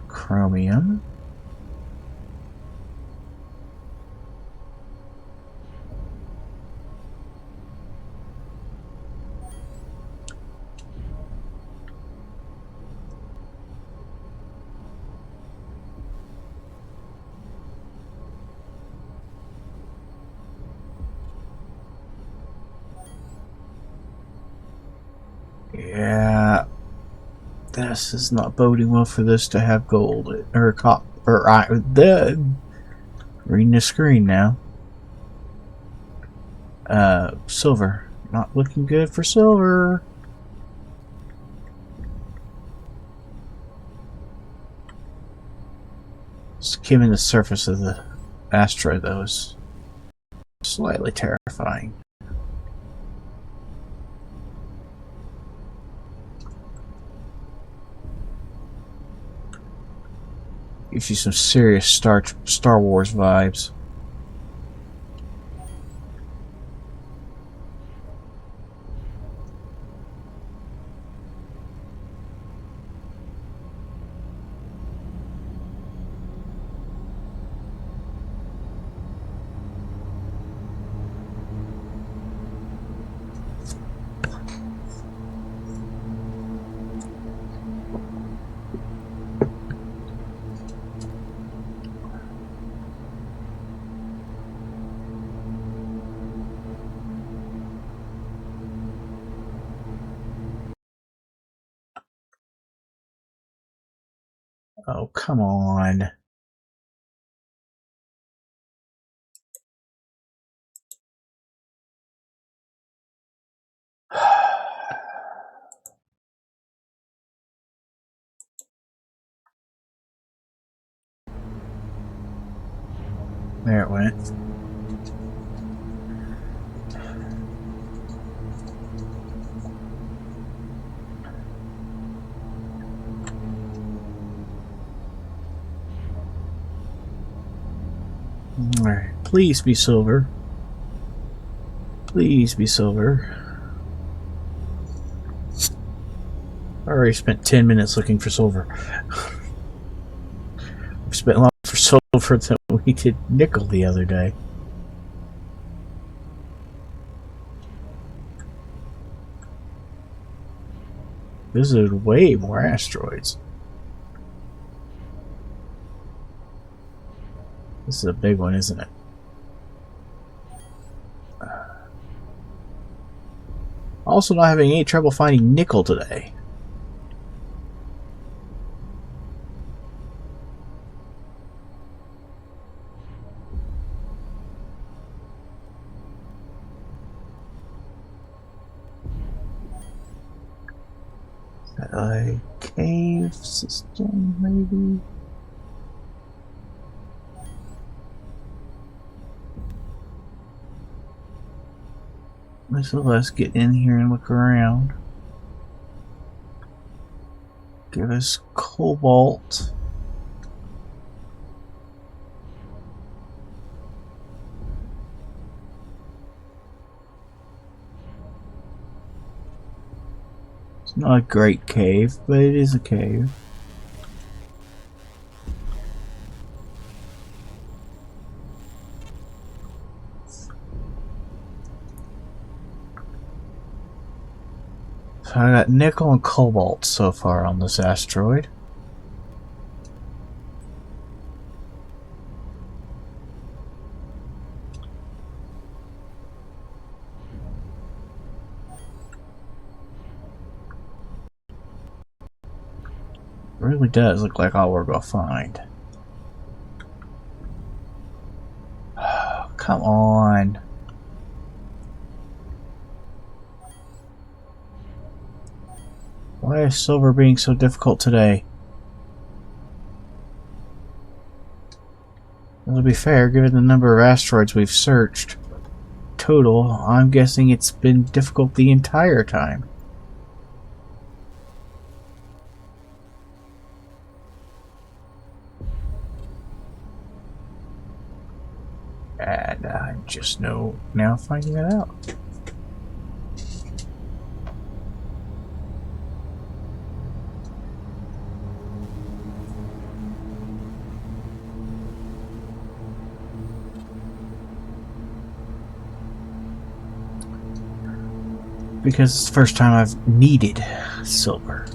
chromium, yeah, this is not boding well for this to have gold or copper or reading the screen now. Silver, not looking good for silver. Skimming the surface of the asteroid though is slightly terrifying. Gives you some serious Star Wars vibes. Oh, come on. There it went. Alright, please be silver. Please be silver. I already spent 10 minutes looking for silver. I've spent longer for silver than we did nickel the other day. Visited way more asteroids. This is a big one, isn't it? Also not having any trouble finding nickel today. A cave system, maybe? Let's get in here and look around. Give us cobalt. It's not a great cave, but it is a cave. So I got nickel and cobalt so far on this asteroid. It really does look like all we're gonna find. Oh, come on. Why is silver being so difficult today? Well, to be fair, given the number of asteroids we've searched total, I'm guessing it's been difficult the entire time. And I'm just now finding that out. Because it's the first time I've needed silver.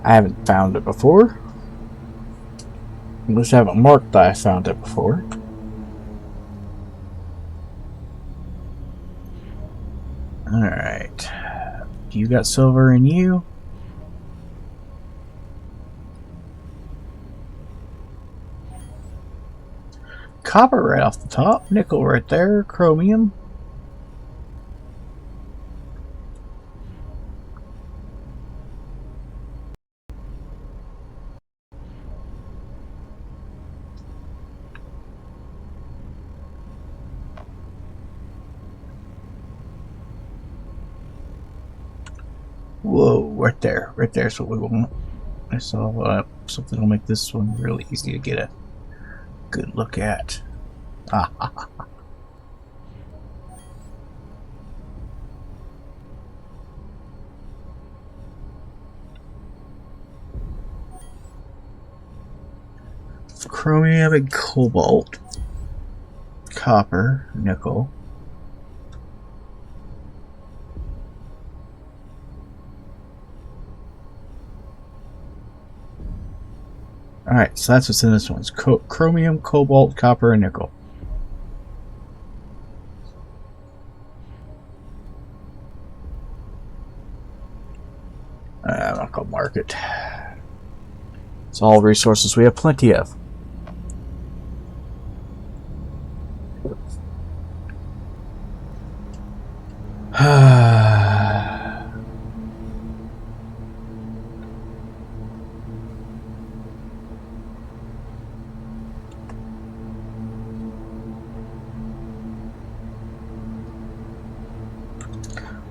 I haven't found it before. At least I haven't marked that I found it before. Alright. You got silver in you? Copper right off the top. Nickel right there. Chromium. Whoa, right there. Right there's what we want. I saw something will make this one really easy to get a good look at. Ah. Chromium and cobalt. Copper, nickel. Alright, so that's what's in this one. It's chromium, cobalt, copper, and nickel. I'm not going to mark it. It's all resources we have plenty of.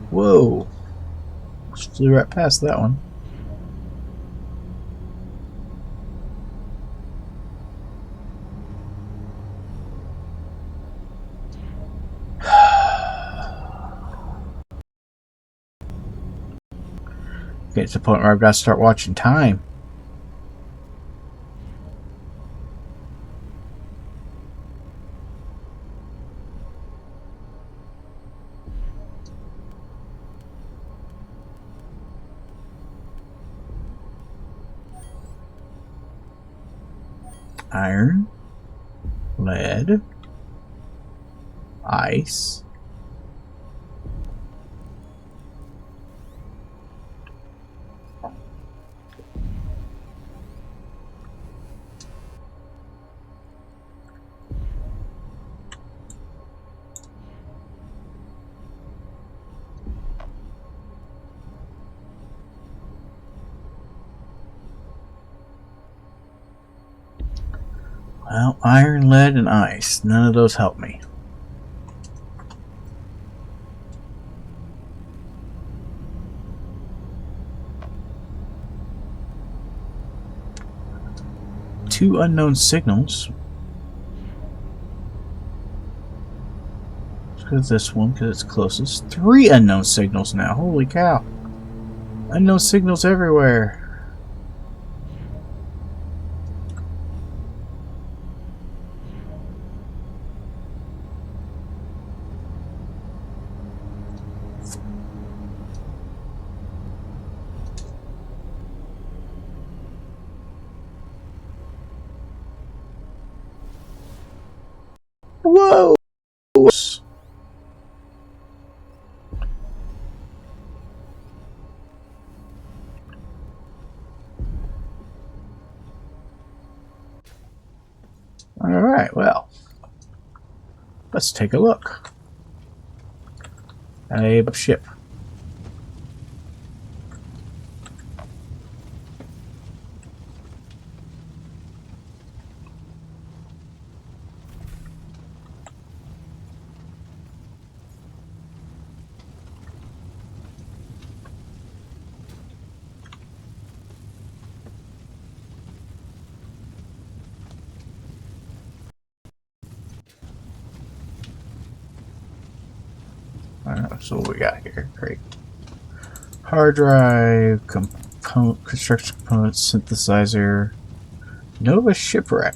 Whoa. Just flew right past that one. Get to the point where I've got to start watching time. Iron, lead, ice. Well, iron, lead, and ice. None of those help me. Two unknown signals. Because this one, because it's closest. Three unknown signals now. Holy cow. Unknown signals everywhere. Whoa! Alright, well. Let's take a look. A ship. Alright, so what we got here? Great. Hard drive, construction components, synthesizer, Nova shipwreck.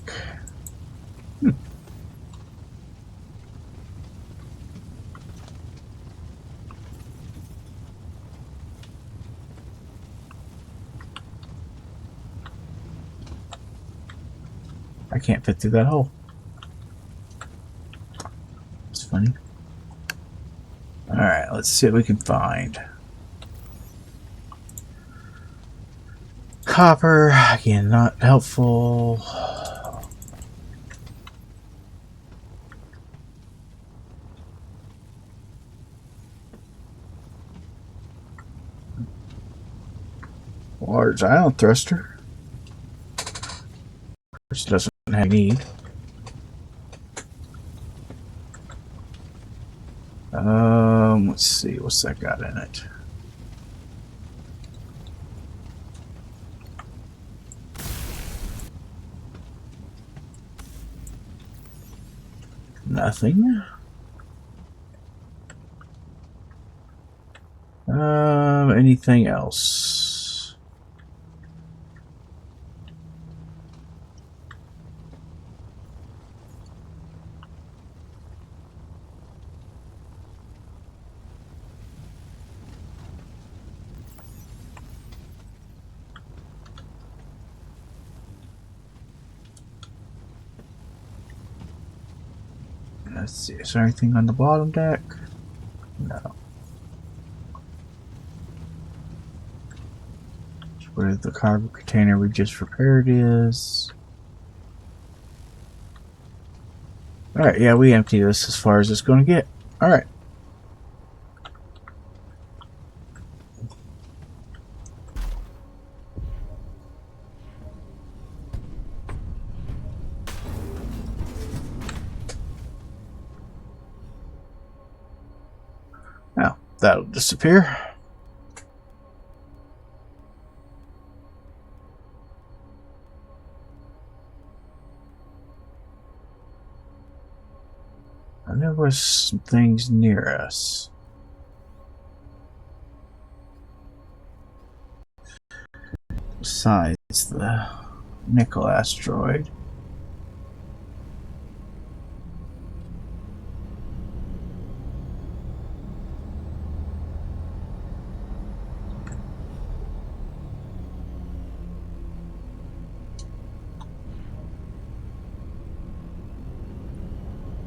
I can't fit through that hole. It's funny. Alright, let's see what we can find. Copper, again, not helpful. Large ion thruster. Which doesn't have need. Let's see, what's that got in it? Nothing. Anything else? Let's see, is there anything on the bottom deck? No. Where the cargo container we just repaired is. Alright, yeah, we empty this as far as it's going to get. Alright. Now, that'll disappear. And there was some things near us. Besides the nickel asteroid.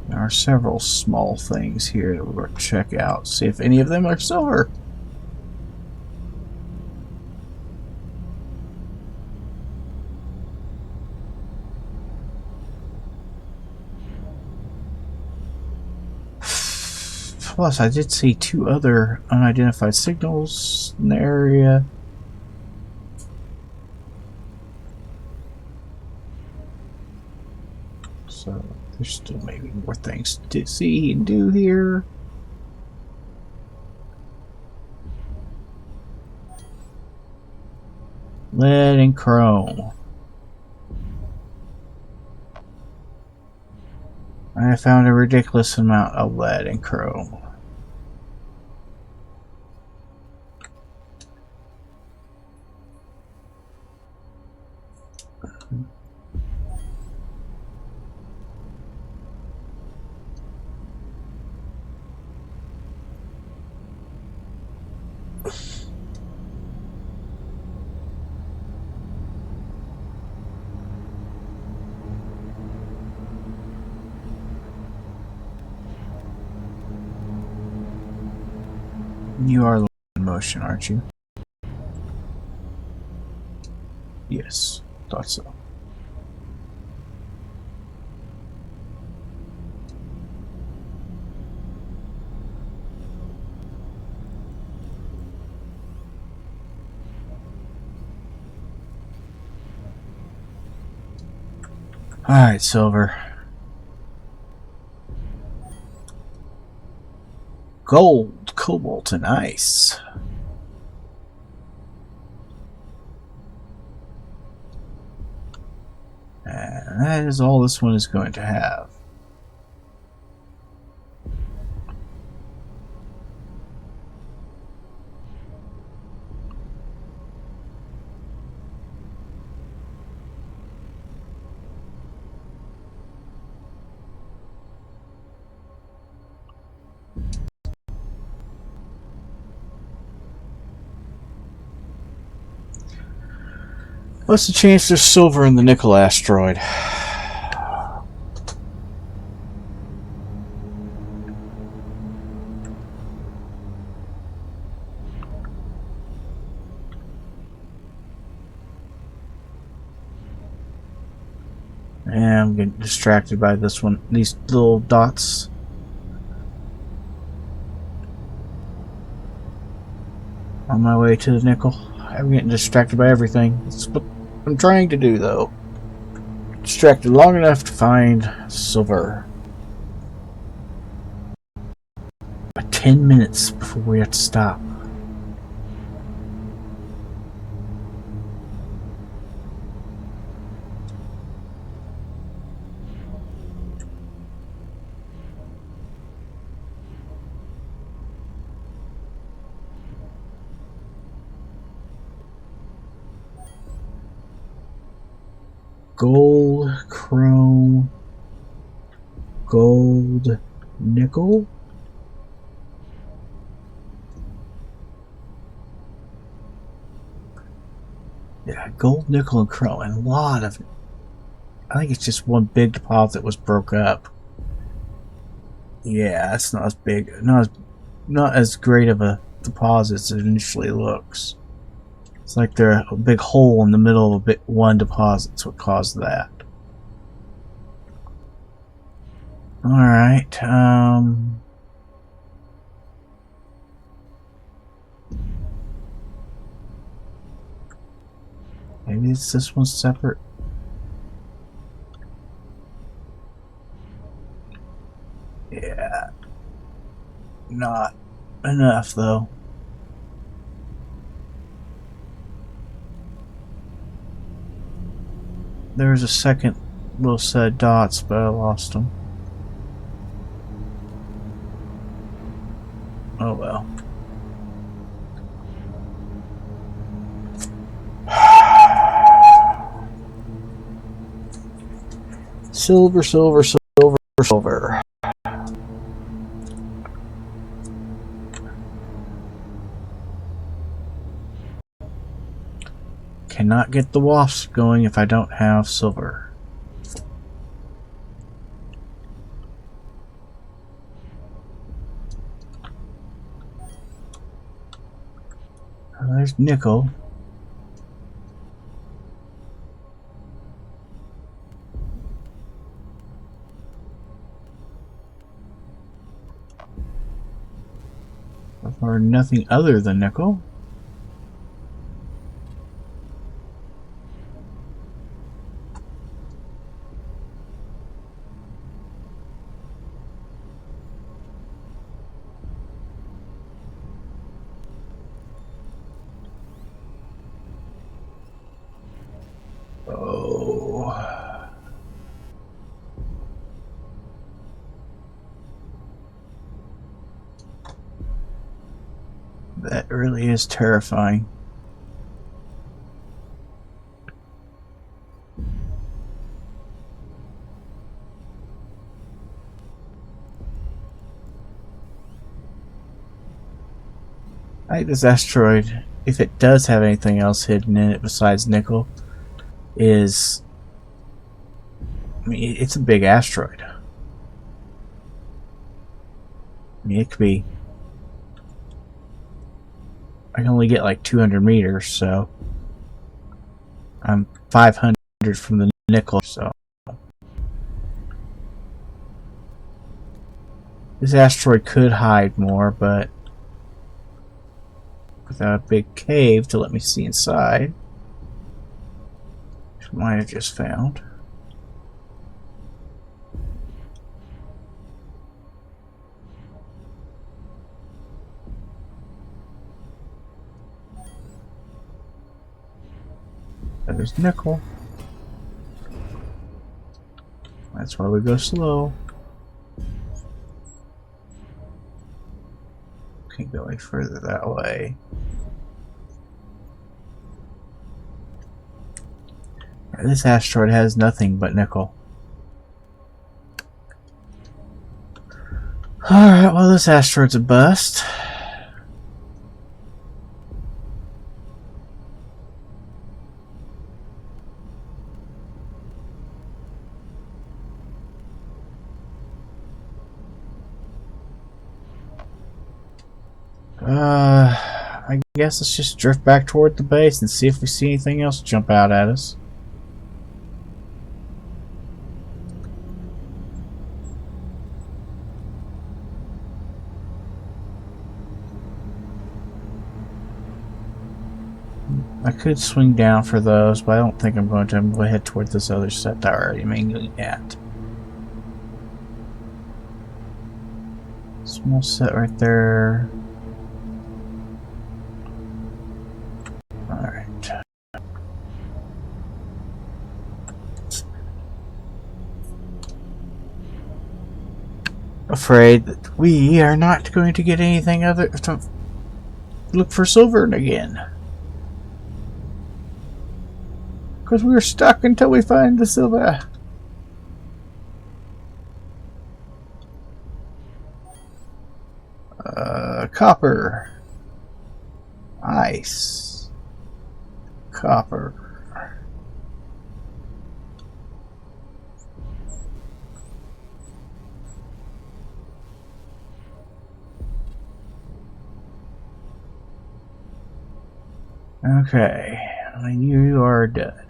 There are several small things here that we're going to check out, see if any of them are silver. Plus, I did see two other unidentified signals in the area. There's still maybe more things to see and do here. Lead and chrome. I found a ridiculous amount of lead and chrome. You are in motion, aren't you? Yes, thought so. Alright, silver. Gold, cobalt, and ice. And that is all this one is going to have. What's the chance there's silver in the nickel asteroid? Yeah, I'm getting distracted by this one. These little dots. On my way to the nickel. I'm getting distracted by everything. That's what I'm trying to do, though. Distracted long enough to find silver. 10 minutes before we have to stop. Gold, chrome, gold, nickel. Yeah, gold, nickel, and chrome, and a lot of. I think it's just one big deposit was broke up. Yeah, it's not as big, not as great of a deposit as it initially looks. It's like there's a big hole in the middle of one deposit. That's what caused that. Alright, maybe it's this one separate. Yeah. Not enough, though. There's a second little set of dots, but I lost them. Oh well. Silver, silver, silver, silver. Cannot get the wasps going if I don't have silver. There's nickel. Or nothing other than nickel. That really is terrifying. I think this asteroid, if it does have anything else hidden in it besides nickel, is... I mean, it's a big asteroid. I mean, it could be... I can only get like 200 meters, so... I'm 500 from the nickel, so... This asteroid could hide more, but... without a big cave to let me see inside. Which I might have just found. There's nickel. That's why we go slow. Can't go any further that way. This asteroid has nothing but nickel. Alright, well, this asteroid's a bust. I guess let's just drift back toward the base and see if we see anything else jump out at us. I could swing down for those, but I don't think I'm going to. I'm going to head toward this other set that I already aiming at. Small set right there. Alright. Afraid that we are not going to get anything other to look for silver again. Because we're stuck until we find the silver. Copper. Ice. Copper. Okay. You are dead.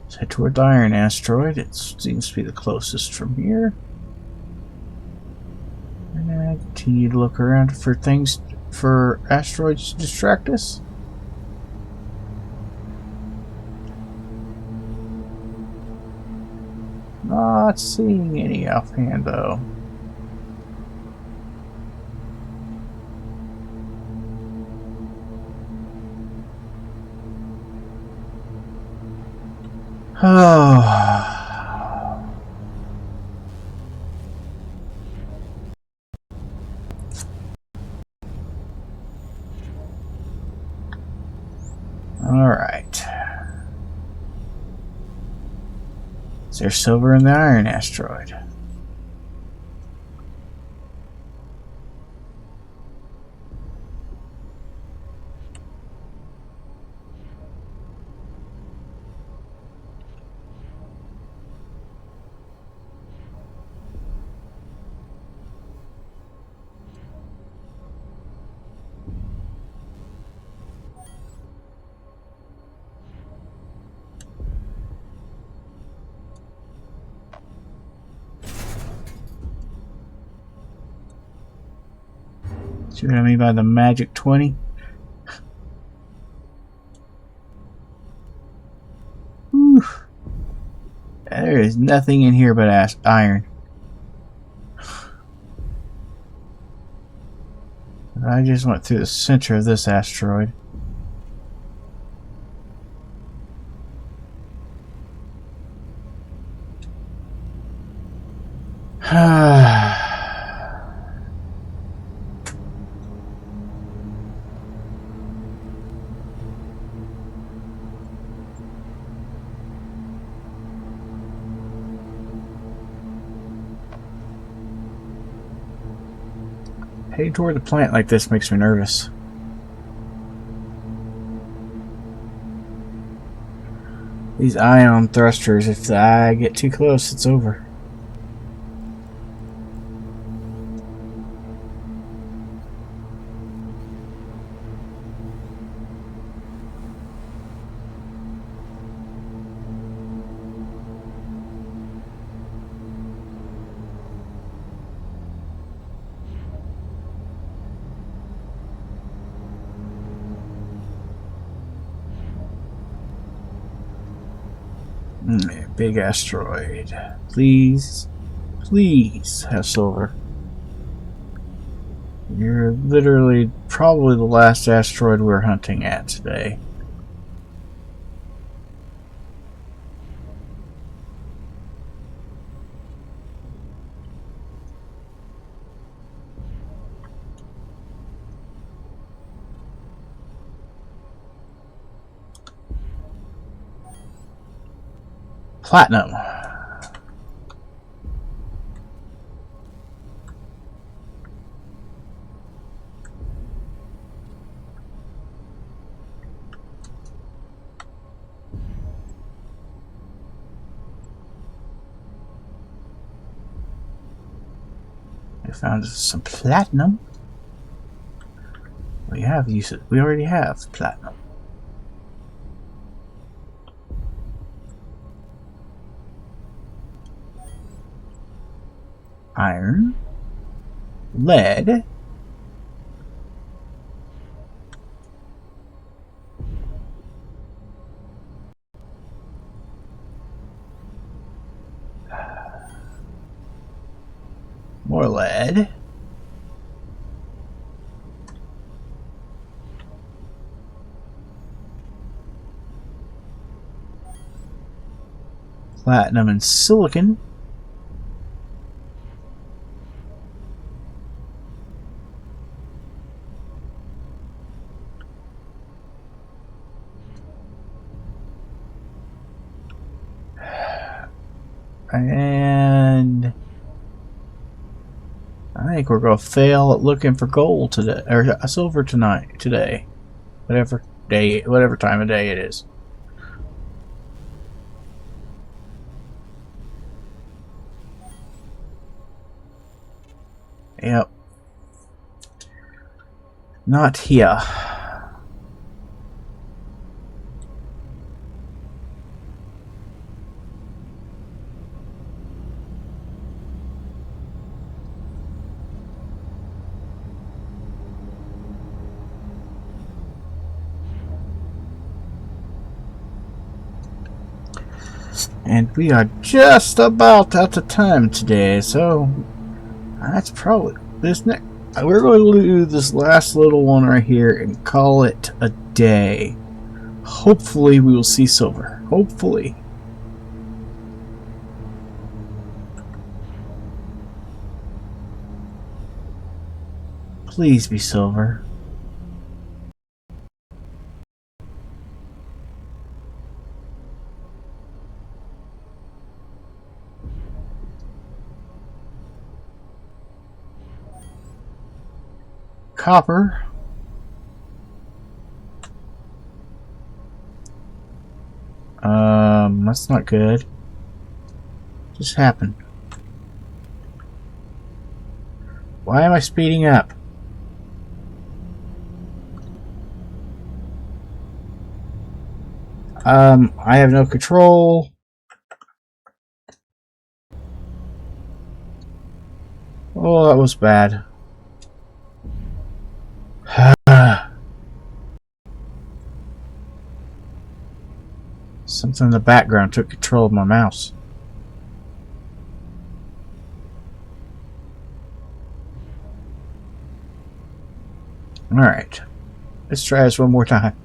Let's head toward the iron asteroid. It seems to be the closest from here. And continue to look around for things, for asteroids to distract us. Not seeing any offhand though. Oh. All right. Is there silver in the iron asteroid? See what I mean by the magic 20? Whew. There is nothing in here but iron. I just went through the center of this asteroid. Heading toward the plant like this makes me nervous. These ion thrusters, if I get too close, it's over. Big asteroid. Please, please have silver. You're literally probably the last asteroid we're hunting at today. Platinum. I found some platinum. We already have platinum. Iron, lead, more lead, platinum and silicon. And I think we're gonna fail at looking for gold today, or silver today, whatever time of day it is. Yep, not here. And we are just about out of time today, so that's probably this next. We're going to do this last little one right here and call it a day. Hopefully, we will see silver. Hopefully. Please be silver. Copper. That's not good. Just happened. Why am I speeding up? I have no control. Oh, that was bad. Something in the background took control of my mouse. Alright. Let's try this one more time.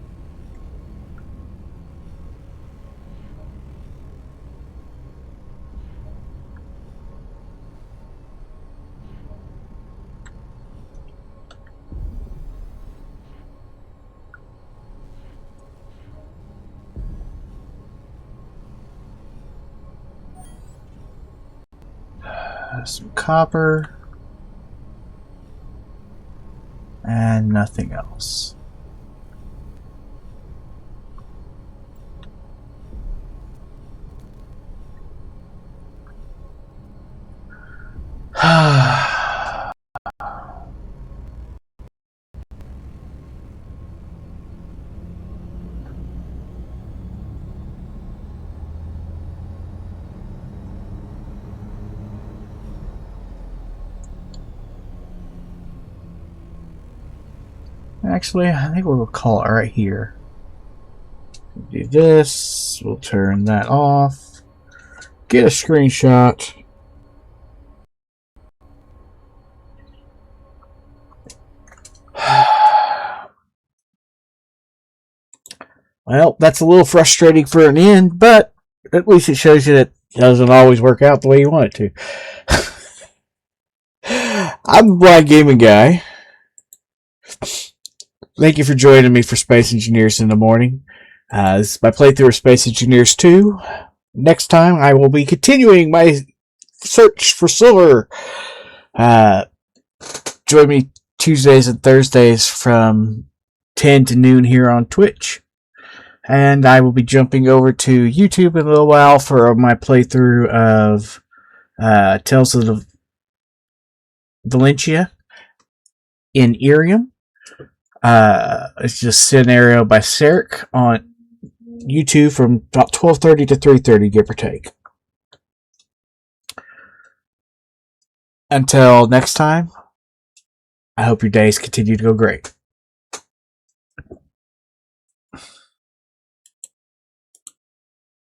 Some copper. And nothing else. Actually, I think we'll call it right here. Do this. We'll turn that off. Get a screenshot. Well, that's a little frustrating for an end, but at least it shows you that it doesn't always work out the way you want it to. I'm the Blind Gaming Guy. Thank you for joining me for Space Engineers in the Morning. This is my playthrough of Space Engineers 2. Next time, I will be continuing my search for silver. Join me Tuesdays and Thursdays from 10 to noon here on Twitch. And I will be jumping over to YouTube in a little while for my playthrough of Tales of the Valencia in Irium. It's just scenario by Sarek on YouTube from about 12:30 to 3:30, give or take. Until next time, I hope your days continue to go great.